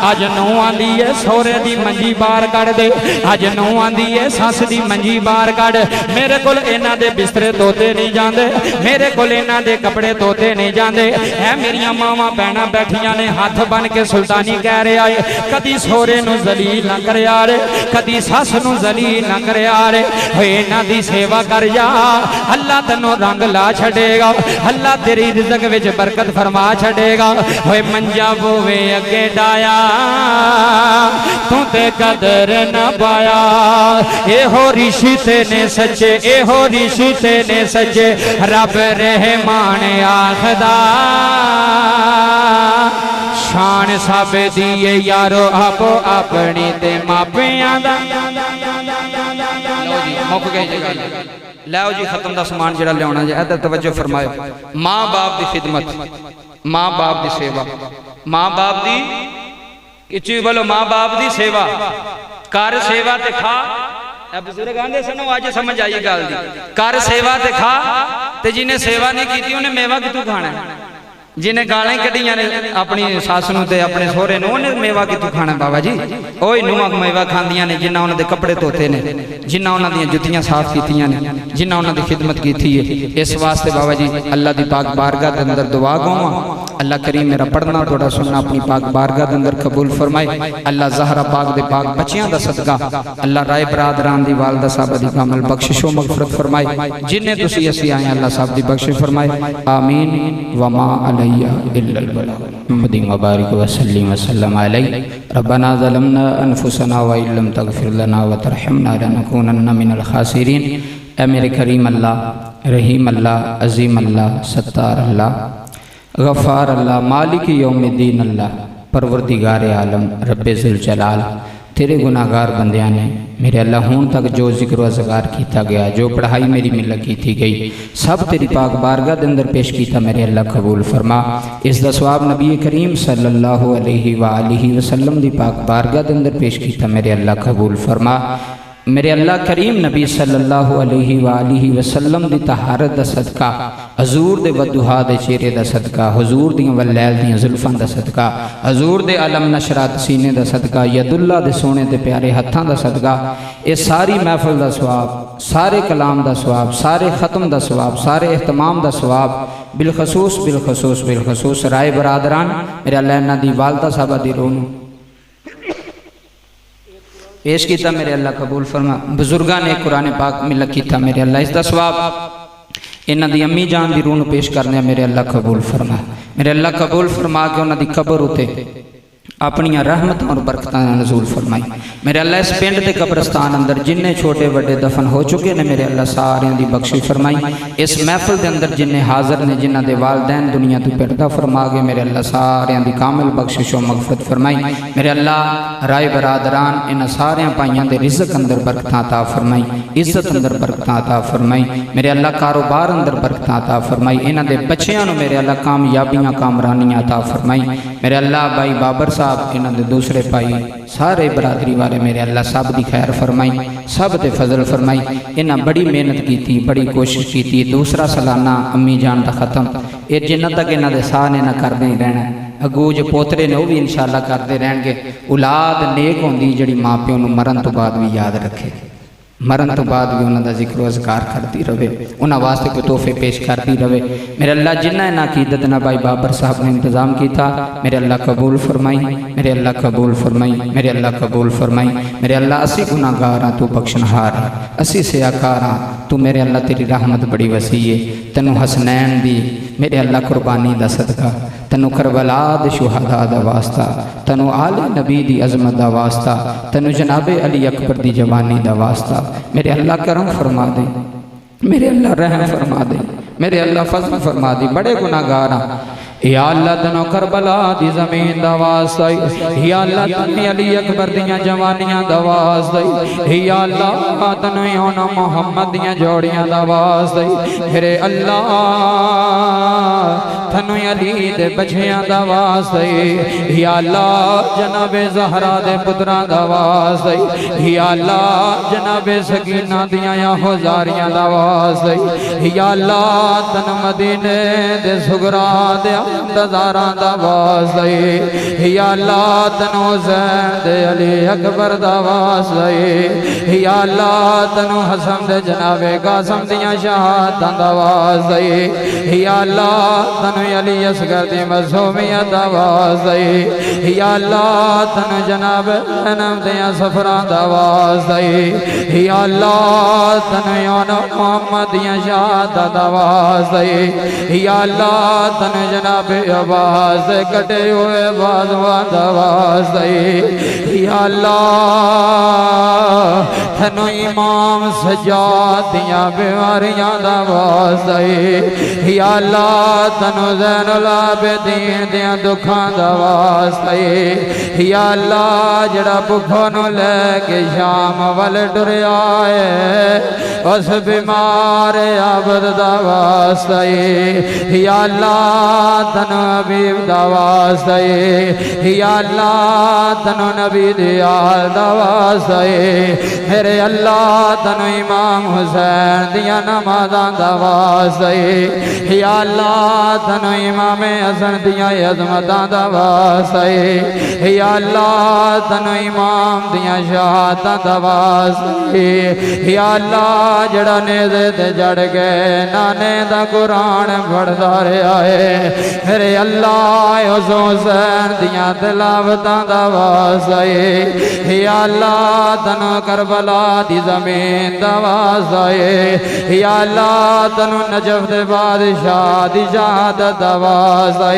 अज नूं आंदी है सोहरे दी मंजी बाहर कढ़ दे अज नूं आंदी है सस दी मंजी बाहर कढ़ मेरे कोल इन्हां दे बिस्तरे धोते नहीं जांदे मेरे कोल इन्हां दे कपड़े धोते नहीं जांदे है मेरियां मावां भैणां बैठियां ने हाथ बन के सुल्तानी कह रहा है कदी सोहरे नूं जलील ना करया रे कदी सस नूं जलील ना करया रे होए इन्हां दी सेवा कर जा अल्लाह तैनूं रंग ला छड़ेगा अल्लाह तेरी रिज़्क विच बरकत फरमा छड़ेगा होए मंजा बोवे अगे डाया तू ते कदर न पाया ए हो ऋषि ते ने सच्चे ए हो ऋषि ते ने सच्चे रब रहमान आखदा शान सब दिए यारो आपो अपनी ते मापियां दा मुक गई जगह लो जी खत्म का समान जरा लिया जी इधर तवज्जो फरमायो माँ बाप की खिदमत माँ बाप की सेवा माँ बाप की इची बोलो माँ बाप की सेवा कर सेवा ते खा बुजुर्ग आंदे सनो अज समझ आई गल दी कर सेवा ते खा ते जिन्हें सेवा नहीं की उन्हें मेवा कितों खाना जिन्हें गालें कढ़िया ने अपनी सस नूं ते अपने सोहरे नूं उन्हें मेवा कितों खाना बाबा जी ओह नूंहां मेवा खांदियां ने जिन्ना उन्हां दे कपड़े धोते ने जिन्ना उन्हां दीयां जुत्तियां साफ कीतियां ने जिन्ना उन्हां दी खिदमत कीती है इस वास्ते बाबा जी अल्लाह दी पाक बारगाह दे अंदर दुआ गावां अल्लाह करीम मेरा पढ़ना थोड़ा सुनना अपनी पाक बारगाह दे अंदर कबूल फरमाए अल्लाह ज़हरा पाक दे पाक बच्चियां दा सदका अल्लाह राय बरादरान दी वालदा साहब दी कामल बख्शिशो मगफरत फरमाए जिन्ने तुसी असी आए अल्लाह साहब दी बख्शिश फरमाए आमीन व मा अलैया इल्ला मुहम्मद व बारिक व सल्लिम व सल्लम अलैहि रब्बना ज़लमना अनफुसना व इल्लम तगफिर लना व तरहमना लनकूनन्ना मिनल खासिरीन ए मेरे करीम अल्लाह रहीम अल्लाह अजीम अल्लाह सत्तार अल्लाह गफ़ार अल्लाह मालिक यौमिद्दीन अल्लाह परवरदिगार आलम रब्बे ज़ुल जलाल तेरे गुनाहगार बंदियां ने मेरे अल्लाह हुण तक जो जिक्र अज़कार किया गया जो पढ़ाई मेरी मिलत की गई सब तेरी पाक बारगाह के अंदर पेश किया मेरे अल्लाह कबूल फरमा इसका सवाब नबी करीम सल्लल्लाहु अलैहि वसल्लम की पाक बारगाह के अंदर पेश किया मेरे अल्लाह कबूल फरमा मेरे अल्लाह करीम नबी सल्लल्लाहु अलैहि वसल्लम दी तहारत दा सदका हजूर दे वदुहा दे चेहरे दा सदका हजूर दी वलैल दी जुल्फां दा सदका हजूर दे अलम नशरात सीने दा सदका यदुल्ला दे सोने दे प्यारे हत्थां दा सदका ये सारी महफिल दा सवाब सारे कलाम दा सवाब सारे खत्म दा सवाब सारे एहतमाम दा सवाब बिलखसूस राय बरादरान मेरे अल्लाह इन्हां दी वालदा साहबा दी रूह नूं पेश किया मेरे अल्लाह कबूल फरमा बुजुर्गों ने कुरान पाक मिलत किया मेरे अल्लाह इसका सवाब इन्हां दी अम्मी जान दी रूह नूं पेश करने मेरे अल्लाह कबूल फरमा मेरे अल्लाह कबूल फरमा के उन्हां दी कब्र उते अपनियां रहमतां और बरकतां नज़ूल फरमाई। मेरे अल्लाह इस पिंड के कब्रस्तान अंदर जिन्ने छोटे बड़े दफन हो चुके ने मेरे अल्लाह सारियां दी बख्शिश फरमाई। इस महफिल के अंदर जिन्ने हाज़र ने जिन्हां दे वालदैन दुनिया तो पिरदा फरमा गए मेरे अल्लाह सारियां दी कामिल बख्शिश और मगफरत फरमाई। मेरे अल्लाह राय बरादरान इन्हां सारियां भाइयों के रिज़्क अंदर बरकतां अता फरमाई, इज्जत अंदर बरकतां अता फरमाई। मेरे अल्लाह कारोबार अंदर बरकतां अता फरमाई। इन्हां दे बच्चियां नूं मेरे अल्लाह कामयाबियां कामरानियां अता फरमाई। मेरे अल्लाह भाई बाबर साहब इन्हां दे दूसरे भाई सारे बरादरी वाले मेरे अल्लाह सब दी खैर फरमाई, सब ते फजल फरमाई। इन्हां बड़ी मेहनत की, बड़ी कोशिश की। दूसरा सालाना अम्मी जान का खत्म ये जिन्ना तक इन्हां दे साह ने ना करदे ही रहना। अगू जो पोतरे ने वह भी इंशाअल्लाह करते रहेंगे। औलाद नेक होंदी जिहड़ी माँ प्यो नूं मरन तो बाद भी याद रखे, मरन तो बाद भी उन्होंने जिक्र अज़कार करती रहे, उन्होंने वास्ते कोई तोहफे पेश करती रहे। मेरे अल्लाह जिन्ना इन्हां अकीदत ना भाई बाबर साहब ने इंतजाम किया मेरे अल्लाह कबूल फरमाई, मेरे अल्लाह कबूल फरमाई, मेरे अल्लाह कबूल फरमाई। मेरे अल्लाह असी गुनाहगार हाँ, तू बख्शनहार है, असी सियाकार हाँ, तू मेरे अल्लाह तेरी रहमत बड़ी वसी है। तेनू हसनैन दी मेरे अल्लाह कुर्बानी दा सदका, तेनू करबला दे शुहदा दा वास्ता, तेनू आले नबी दी अजमत दा वास्ता, तेनू जनाबे अली अकबर दी जवानी दा वास्ता मेरे अल्लाह करम फरमा दे, मेरे अल्लाह रहम फरमा दे, मेरे अल्लाह फजल फरमा दे। बड़े गुनाहगार हाँ या अल्लाह तनो करबला दी ज़मीन दा वास्ता, या अल्लाह तने अली अकबर दियां जवानियां दा वास्ता, या अल्लाह तने ओना मोहम्मद दियां जोड़ियां दा वास्ता, मेरे अल्लाह तनु अली दे बच्चियां दा वास्ता, या अल्लाह जनाबे ज़हरा दे पुत्रां दा वास्ता, या अल्लाह जनाबे सकीना दियां हज़ारियां दा वास्ता, या अल्लाह तन मदीने दे सुगरा दे इंतज़ारां दा वास्ता, या अल्लाह तनु हुसैन दे अली अकबर दा वास्ता, या अल्लाह तनु हसन दे जनाबे कासिम दियां शहादतां दा वास्ता, या अल्लाह तनु अली असगर दी मज़ूमियत दा वास्ता, या अल्लाह तनु जनाब ज़ैनब दियां सफरां दा वास्ता, या अल्लाह तनु मोहम्मद दियां शहादतां दा वास्ता, या अल्लाह तनु जनाब आवाज कटे हुए बाज़वां दा वास्ता, या अल्लाह तनु इमाम सज्जाद दियां बीमारियां दा वास्ता, या अल्लाह तनु ज़ैनुल आबिदीन दियां दुखां दा वास्ता, या अल्लाह जड़ा भुखों नूं लैके शाम वल टुरिया है उस बीमार आबद दा वास्ता, या अल्लाह तनु हबीब दा वास्ता, या अल्लाह तनु नबी दे आल दा वास्ता, मेरे अल्लाह तनु इमाम हुसैन दियां नमाज़ां दा वास्ता, या अल्लाह तनु इमाम हसन दियां अज़मतां दा वास्ता, या अल्लाह तनु इमाम दियां शहादतां दा वास्ता, या अल्लाह जड़ा नेज़े ते जड़ गए नाने दा कुरान पढ़दा रहा है, मेरे अल्लाह हुसैन दियां तिलावतां दा वास्ता, या अल्लाह तनु करबला दी ज़मीन दा वास्ता, या अल्लाह तनु नजफ दे बादशाह दी शहादत दा वास्ता,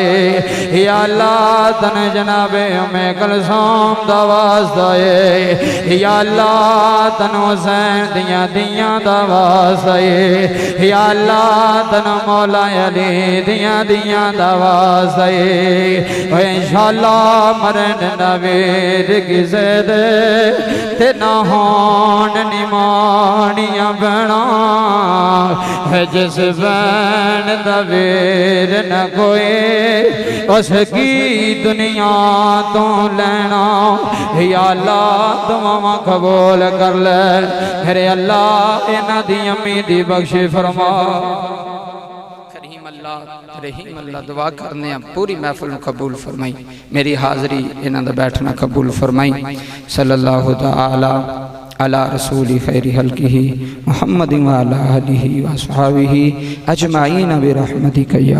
या अल्लाह तनु जनाबे उम्मे कुलसूम दा वास्ता, या अल्लाह तनु हुसैन दियां दा वास्ता, या अल्लाह तनु मौला अली दियां दा वास्ता, इंशाअल्लाह मरन नवीर किसे दे ते ना होन निमानियां बना, जिस बैन दा वीर न कोई उसकी दुनिया तो लेना, या अल्लाह दुआवां कबूल कर ले, मेरे अल्लाह इन्हां दी अम्मी दी बख्शिश फरमा। रहीम अल्लाह दुआ करने पूरी महफिल कबूल फरमाई, मेरी हाज़री इन्हां दा बैठना कबूल फरमाई। सल्लल्लाहु तआला अला रसूली खैरि हल्किही मुहम्मद व अला आलिही व अस्हाबिही अजमाईन बिरहमतिक या